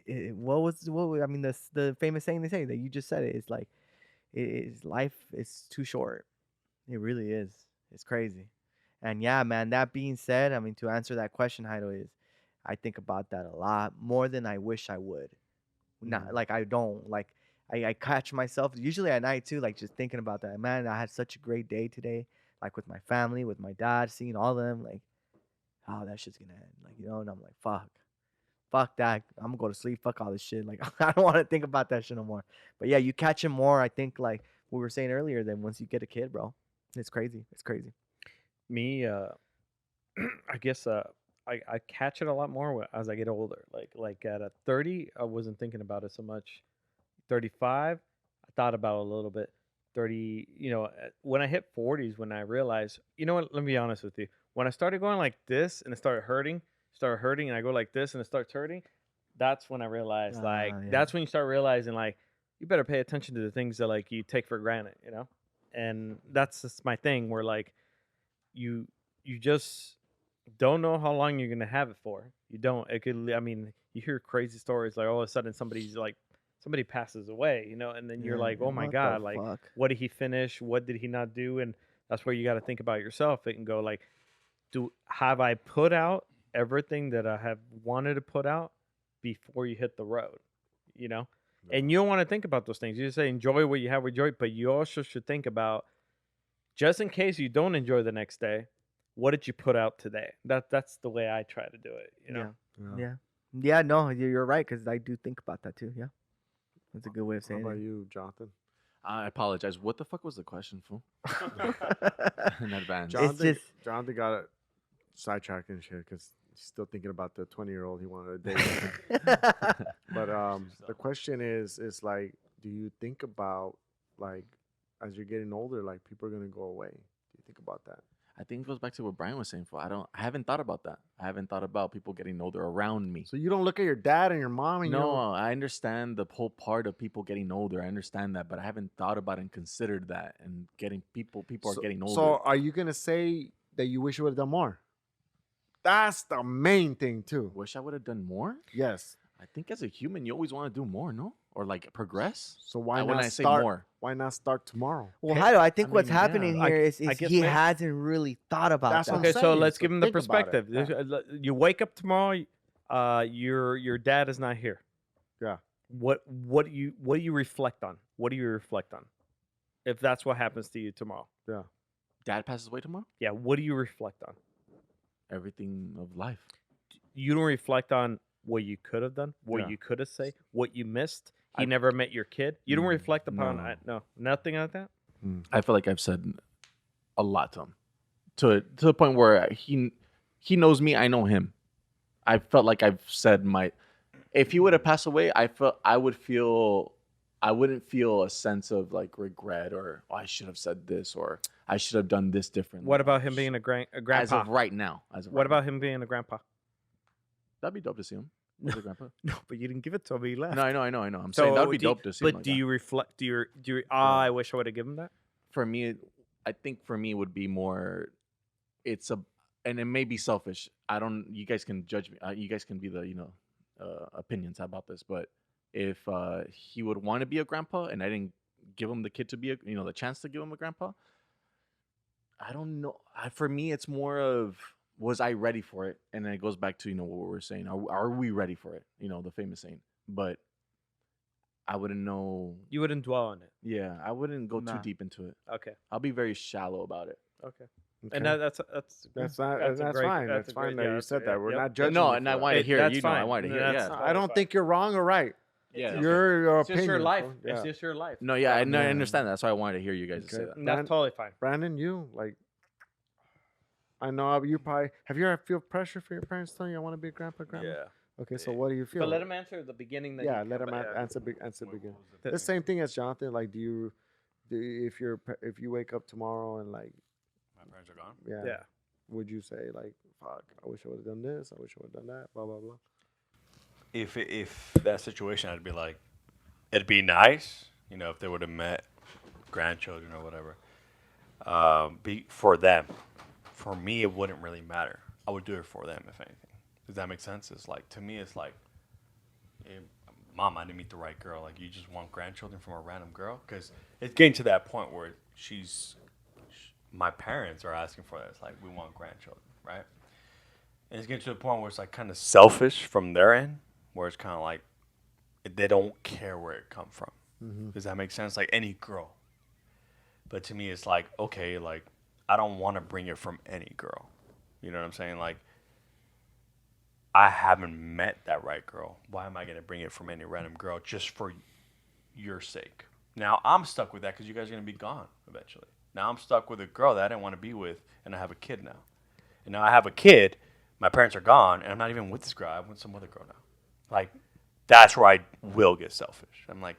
mean, the famous saying they say that you just said it. It's like, life is too short. It really is. It's crazy. And yeah, man, that being said, I mean, to answer that question, Heido, is I think about that a lot more than I wish I would. Not like I don't like I catch myself usually at night too, like just thinking about that. Man, I had such a great day today, like with my family, with my dad, seeing all of them, like, oh, that shit's gonna end. Like, and I'm like, fuck that. I'm gonna go to sleep. Fuck all this shit. Like, I don't want to think about that shit no more. But yeah, you catch him more, I think, like we were saying earlier, than once you get a kid, bro. It's crazy. It's crazy. Me, I guess I catch it a lot more as I get older. Like at a 30, I wasn't thinking about it so much. 35, I thought about it a little bit. 30, when I hit 40s, when I realized, you know what? Let me be honest with you. When I started going like this and it started hurting, and I go like this and it starts hurting, that's when I realized, Yeah. that's when you start realizing, like, you better pay attention to the things that, like, you take for granted, And that's just my thing where, like, you just don't know how long you're gonna have it for. You don't. It could. I mean, you hear crazy stories like all of a sudden somebody passes away, and then you're like, oh my What god, the like, fuck? what did he finish? What did he not do? And that's where you got to think about yourself. It can go like, have I put out everything that I have wanted to put out before you hit the road? And you don't want to think about those things. You just say enjoy what you have, enjoy, but you also should think about, just in case you don't enjoy the next day, what did you put out today? That's the way I try to do it. Yeah. No, you're right, because I do think about that too. Yeah, that's a good way of How saying about it. you, Jonathan? I apologize. What the fuck was the question, fool? In advance. Jonathan got it sidetracked and shit because he's still thinking about the 20-year-old he wanted to date. But the question is like, do you think about, like, as you're getting older, like, people are gonna go away? Do you think about that? I think it goes back to what Brian was saying. I haven't thought about that. I haven't thought about people getting older around me. So you don't look at your dad and your mom and No, I understand the whole part of people getting older. I understand that, but I haven't thought about and considered that. And getting people are getting older. So are you gonna say that you wish you would have done more? That's the main thing too. Wish I would have done more. Yes. I think as a human, you always want to do more, no? Or like progress. So why when not I say start? more? Why not start tomorrow? Well, Heido, I think I what's mean, happening yeah. here is I guess he maybe- hasn't really thought about That's that. what I'm Okay, so saying. let's So give him the think about it. perspective. You wake up tomorrow. Your dad is not here. Yeah. What do you reflect on? What do you reflect on? If that's what happens to you tomorrow, Yeah. Dad passes away tomorrow. yeah. What do you reflect on? Everything of life. You don't reflect on what you could have done, what Yeah. you could have said, what you missed. He I- never met your kid. You don't reflect upon no. no, nothing like that. I feel like I've said a lot to him, to the point where he knows me, I know him. I felt like I've said if he would have passed away, I wouldn't feel a sense of like regret or I should have said this or I should have done this differently. What about him being a grandpa? as of right now? What about him being a grandpa? That'd be dope to see him as a grandpa. No, but you didn't give it to him. He left. No, I know. I'm saying that'd be dope to see. But him like do that. you reflect? Do you? I wish I would have given him that. For me, I think for me it would be more. And it may be selfish. I don't. You guys can judge me. You guys can be the opinions about this. But if he would want to be a grandpa, and I didn't give him the kid to be the chance to give him a grandpa, I don't know. For me, it's more of, was I ready for it? And then it goes back to what we were saying. Are we ready for it? The famous saying. But I wouldn't know. You wouldn't dwell on it. Yeah, I wouldn't go too Nah. deep into it. Okay. I'll be very shallow about it. Okay. Okay. And that's That's fine. fine. That's fine a that great- you said that. We're yep. not judging. No, you and for I that. wanted to hear That's it. I fine. wanted to hear. That's Yeah. fine. I don't think you're wrong or right. Yeah. Your It's just your opinion. life. fool. It's Yeah. just your life. No, yeah, I Yeah. understand that. That's why I wanted to hear you guys say Okay. that. And that's totally fine. Brandon, you like. I know you probably have. You ever feel pressure for your parents telling you I want to be a grandpa, grandma? Okay, so what do you feel? But let him answer at the beginning. Then Yeah, you let come him back. answer. Begin. The same thing as Jonathan. Like, do you if you wake up tomorrow and like, My parents are gone. yeah, Yeah. would you say like, fuck, I wish I would have done this. I wish I would have done that. Blah blah blah. If that situation, I'd be like, it'd be nice, if they would have met grandchildren or whatever. Be for them. For me, it wouldn't really matter. I would do it for them, if anything. Does that make sense? It's like, to me, it's like, Mom, I didn't meet the right girl. Like, you just want grandchildren from a random girl? Because it's getting to that point where my parents are asking for that. It's like we want grandchildren, right? And it's getting to the point where it's like kind of selfish from their end, where it's kind of like they don't care where it come from. Does that make sense? Like any girl. But to me, it's like, okay, like I don't want to bring it from any girl. You know what I'm saying? Like I haven't met that right girl. Why am I going to bring it from any random girl just for your sake? Now I'm stuck with that because you guys are going to be gone eventually. Now I'm stuck with a girl that I didn't want to be with, and I have a kid now. And now I have a kid, my parents are gone, and I'm not even with this girl. I'm with some other girl now. Like, that's where I will get selfish. I'm like,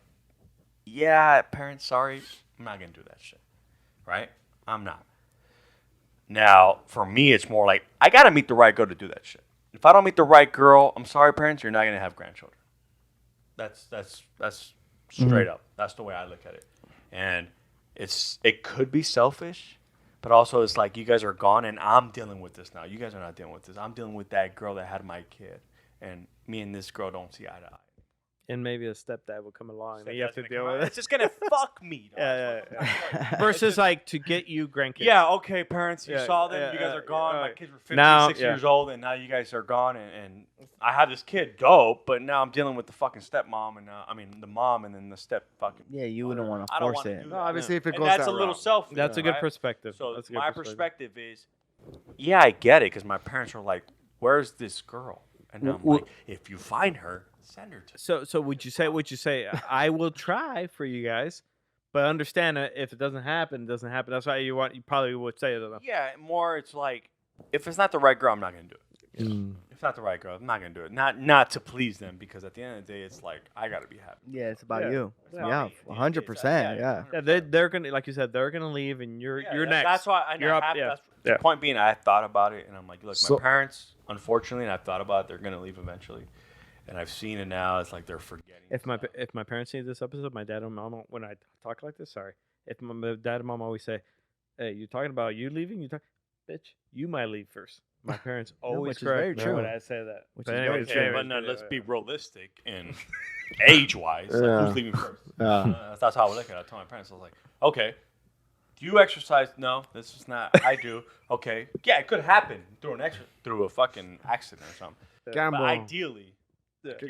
yeah, parents, sorry, I'm not going to do that shit. Right? I'm not. Now, for me, it's more like, I got to meet the right girl to do that shit. If I don't meet the right girl, I'm sorry, parents, you're not going to have grandchildren. That's straight up. That's the way I look at it. And it could be selfish, but also it's like you guys are gone and I'm dealing with this now. You guys are not dealing with this. I'm dealing with that girl that had my kid. And me and this girl don't see eye to eye. And maybe a stepdad will come along and you have to Stepdad's deal gonna come with out. it. It's just gonna fuck me. Dog. Yeah. Versus like to get you grandkids. Yeah, okay, parents, you Yeah, saw them. yeah, You guys yeah, are gone. yeah. My kids were 56 Now- years old, and now you guys are gone. And I have this kid, dope, but now I'm dealing with the fucking stepmom, and the mom, and then the step fucking. Yeah, you wouldn't want to I don't force wanna it. do No, that. obviously, if it And goes that's that a little route. selfish. That's a good right? perspective. So That's a good my perspective. perspective is, yeah, I get it, because my parents are like, "Where's this girl?" And I'm like, "If you find her, send her to me." So would you say I will try for you guys, but understand that if it doesn't happen, it doesn't happen. That's why you probably would say it. Yeah, more it's like, if it's not the right girl, I'm not gonna do it. Mm. If it's not the right girl, I'm not gonna do it. Not to please them, because at the end of the day, it's like I gotta be happy. Yeah, it's about Yeah. you. Yeah. Yeah, It's about me. 100%. Yeah. Yeah, they're gonna, like you said, they're gonna leave, and you're next. That's why I You're up, yeah. That's Yeah. the point being. I thought about it, and I'm like, look, So- my parents, unfortunately, and I've thought about it, they're gonna leave eventually, and I've seen it now. It's like they're forgetting. If my parents see this episode, my dad and mom, when I talk like this, sorry, if my dad and mom always say, "Hey, you talking about you leaving? Bitch, you might leave first." My parents always which is very correct me true. when I say that. Which But is very anyways, true. Okay, but no, let's be realistic and age-wise. Like, Yeah. who's leaving first? Yeah. That's how I look at it. I told my parents, I was like, okay, do you exercise? No, this is not. I do. Okay, yeah, it could happen through a fucking accident or something. Gamble. But ideally,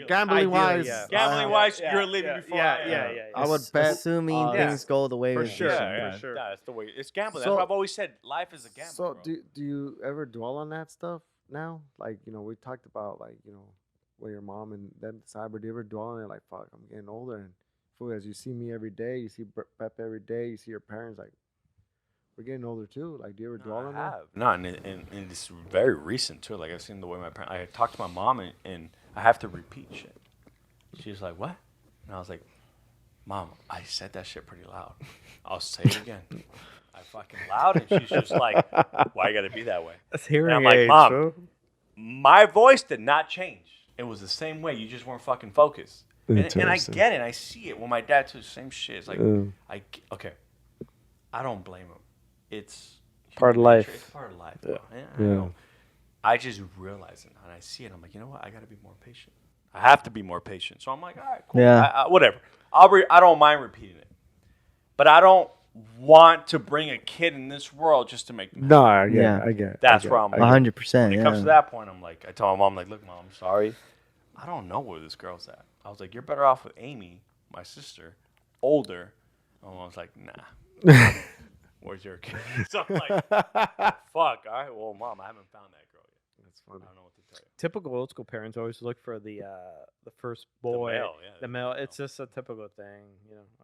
Gambling wise, yeah. Gambling wise, you're leaving before I am. yeah. I would bet. Assuming things go the way For it sure, should. yeah. Yeah, that's the way. It's gambling. So- That's what I've always said. Life is a gamble. So bro. do you ever dwell on that stuff now? Like, we talked about, like, where your mom and them decide, but do you ever dwell on it like, fuck, I'm getting older, and fool, as you see me every day, you see Pep every day, you see your parents, like, we're getting older too. Like, do you ever dwell on that? No, and it's very recent too. Like I've seen the way my parents. I talked to my mom and I have to repeat shit. She's like, "What?" And I was like, "Mom, I said that shit pretty loud. I'll say it again. I fucking loud." And she's just like, "Why you gotta be that way?" That's hearing I'm like, aids, "Mom, bro. My voice did not change. It was the same way. You just weren't fucking focused." And I Interesting. get it. I see it. When my dad does the same shit, it's like, Mm. okay, I don't blame him. It's Part of human nature. life. It's part of life. Bro. I Yeah. know. I just realize it and I see it. I'm like, you know what? I got to be more patient. I have to be more patient. So I'm like, all right, cool. Yeah. Whatever. I don't mind repeating it, but I don't want to bring a kid in this world just to make them. No, I get Yeah. it. I get it. That's I get where it. I'm I like, get it. 100%. when it comes to that point, I'm like, I tell my mom, like, look, Mom, I'm sorry. I don't know where this girl's at. I was like, you're better off with Amy, my sister, older. And I was like, nah. Where's your kid? So I'm like, fuck. All right, well, Mom, I haven't found that girl yet. That's I funny. don't know what to tell you. Typical old school parents always look for the first boy, male, yeah, the male. It's just a typical thing,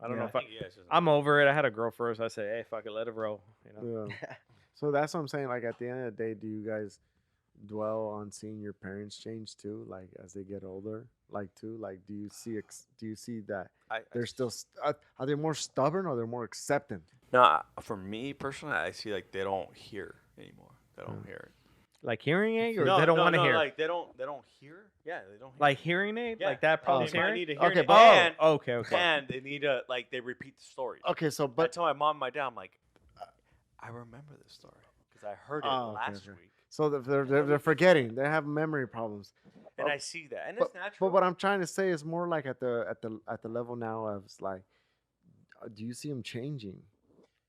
I don't know I if think, yeah, it's just- I'm over it. I had a girl first. I say, hey, fuck it, let it roll. Yeah. So that's what I'm saying. Like, at the end of the day, do you guys dwell on seeing your parents change too, like as they get older? Like, too, like, do you see that they're still are they more stubborn or they're more acceptant? No, for me personally, I see like they don't hear anymore. They don't hear it. Like hearing aid, or No, they don't no, want to no, hear. Like they don't hear. Yeah, they don't hear. Like hearing aid, Yeah. like that problem. They might hearing. need to hear Okay, it. but- And, Okay. and they need to like they repeat the story. Okay, so I but tell my mom and my dad, I'm like, I remember this story because I heard it Oh, okay, last okay. week, so they're forgetting. They have memory problems. and I see that, and But, it's natural. but what I'm trying to say is more like at the level now of like, do you see them changing,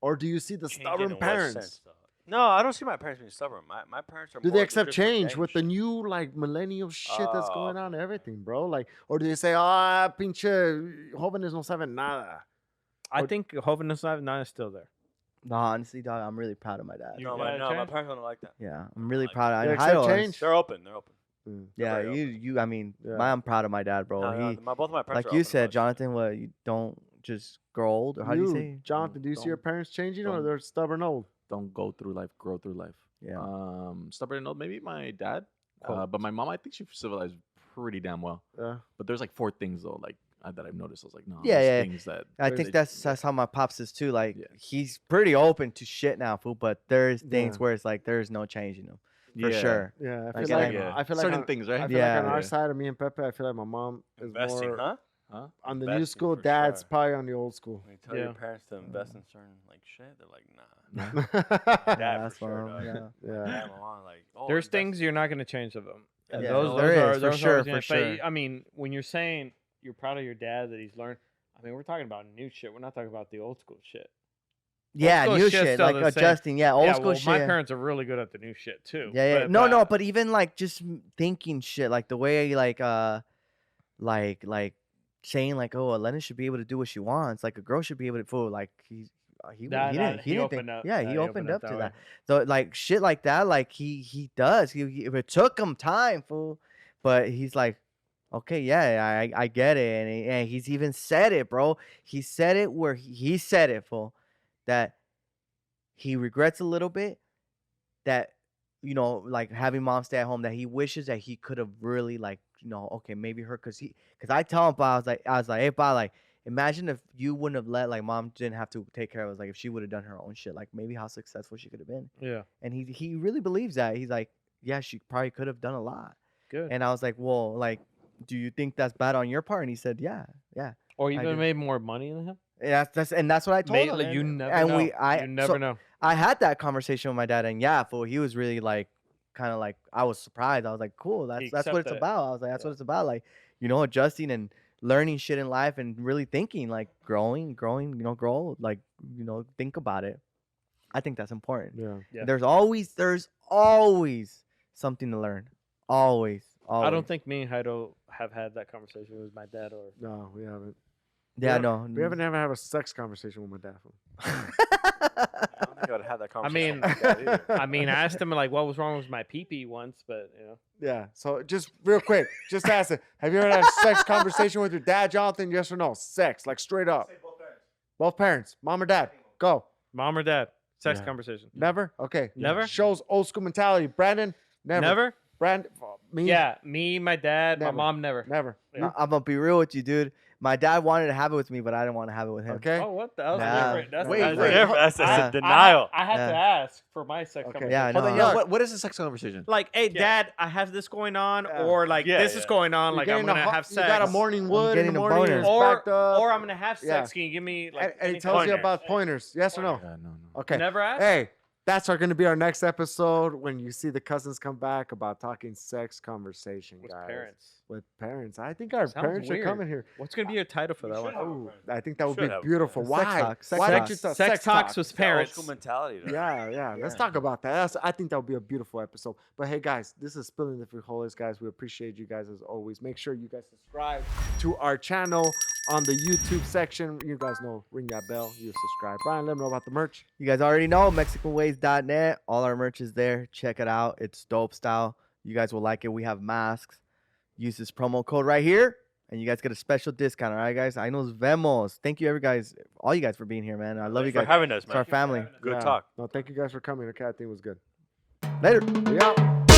Or do you see the Changing in stubborn what parents? sense, though? No, I don't see my parents being stubborn. My parents are. Do more, they they're accept just for change gang with the shit. new like millennial shit that's Oh, going on, okay. everything, bro? Like, or do they say, ah, pinche jóvenes no saben nada? I think Hoveness Nine is still there. No, honestly, dog, I'm really proud of my dad. You No, gotta my change? parents don't like that. Yeah, I'm really like proud. They I accept was- change? They're open. They're open. Mm. Yeah, very you. I mean, Yeah. I'm proud of my dad, bro. No, He, both of my parents. like are you open said, about shit. Jonathan, what you don't just grow old, or how do you say? Jonathan, do you see your Don't- parents changing or don't- they're stubborn old? Don't go through life, grow through life. Yeah. Stubborn and old. Maybe my dad, Quote. but my mom, I think she civilized pretty damn well. Yeah. But there's like 4 things though, like that I've noticed. I was like, no, Yeah, there's yeah. things that I There's- think that's how my pops is too. Like Yeah. he's pretty open to shit now, fool. But there's things Yeah. where it's like there's no changing him for Yeah. sure. Yeah, I Like, feel like yeah. I feel like certain on, things, I right? feel like on Yeah. our Yeah. side of me and Pepe, I feel like my mom is Investing, more huh? Huh? on the new Investing school. for Dad's sure. probably on the old school. When you tell Yeah. your parents to invest in certain like shit, they're like, nah. yeah. Dad that's for sure, why, dog. yeah. Dad, my mom, like, oh, There's invest- things you're not going to change of them. And Yeah, those, there those are, is, for those are sure, always for gonna- sure. but, I mean, when you're saying you're proud of your dad that he's learned, I mean, we're talking about new shit. We're not talking about the old school shit. Yeah, school new shit's shit, still like the same. adjusting. Yeah, old yeah, school well, shit. my parents are really good at the new shit too. Yeah, but- no, but but even like just thinking shit, like the way like saying like, oh, Elena should be able to do what she wants, like a girl should be able to fool. Like he That- didn't that- he he didn't opened think, up. yeah, Yeah, he opened up to that that. way. So like shit like that, like he does. He it took him time, fool, but he's like, okay, yeah, I get it, and he's even said it, bro. He said it where he said it, fool, that he regrets a little bit that like having mom stay at home, that he wishes that he could have really like okay, maybe her, because I tell him, I was like, hey, pa, like imagine if you wouldn't have let, like, mom didn't have to take care of us, like if she would have done her own shit, like maybe how successful she could have been. Yeah, And he really believes that. He's like, yeah, she probably could have done a lot. good. And I was like, well, like, do you think that's bad on your part? And he said, yeah. or I even do. made more money than him. And that's what I told him. Maybe, man. you never and know. you you never know. I had that conversation with my dad, and yeah, fool, he was really like, kind of like, I was surprised. I was like, cool, that's what it's accepted it. about. I was like, that's Yeah. what it's about, like, adjusting and learning shit in life and really thinking, like growing, grow, like, think about it. I think that's important. Yeah. Yeah. There's always something to learn. Always. I don't think me and Heido have had that conversation with my dad or. No, we haven't. Yeah, we no. We haven't ever had a sex conversation with my dad. I don't think I would have that conversation. mean- with my dad either. I mean, I asked him like what was wrong with my pee-pee once, but Yeah. So just real quick, just ask it. Have you ever had a sex conversation with your dad, Jonathan? Yes or no? Sex, like straight up. Both parents, mom or dad. Go. mom or dad, sex Yeah. conversation. Never. Okay. Never? Shows old school mentality. Brandon. Never. Never? Brandon. Me. Yeah, me, my dad, Never. my mom, never. Never. Yeah. I'm gonna be real with you, dude. My dad wanted to have it with me, but I didn't want to have it with him. Okay. Oh, what the? That was Nah. different. That's Wait, that's wait. different. That's Yeah. a denial. I had to Yeah. ask for my sex Okay. conversation. Yeah, I Hold on, know. yeah. Look. What is a sex conversation? Like, hey, Yeah. dad, I have this going on, Yeah. or like Yeah, this is yeah. going on. You're Like I'm getting gonna a have You sex. got a morning wood in getting the a morning. boner. It's or backed up. or I'm gonna have Yeah. sex. Can you give me like? and he any tells you pointers? about pointers. Yes or no? Yeah, no. Okay. Never asked. Hey, that's going to be our next episode when you see the cousins come back about talking sex conversation, With guys. parents. With parents. I think our Sounds parents weird. are coming here. What's gonna be your title for that one? Ooh, I think that would Should be have. beautiful. Sex Why? talk, sex Why talk. don't you talk Sex talks talk? with That old parents. school mentality. Though. Yeah. Let's talk about that. I think that would be a beautiful episode. But hey, guys, this is Spilling the Frijoles, guys. We appreciate you guys as always. Make sure you guys subscribe to our channel on the YouTube section. You guys know, ring that bell. You subscribe. Brian, let them know about the merch. You guys already know MexicanGueys.net. All our merch is there. Check it out. It's dope style. You guys will like it. We have masks. Use this promo code right here, and you guys get a special discount. All right, guys. I nos vemos. Thank you, all you guys for being here, man. I love you Thanks for guys. having us, It's our man. family. Good Yeah. talk. No, thank you guys for coming. Okay, I think it was good. Later. We out.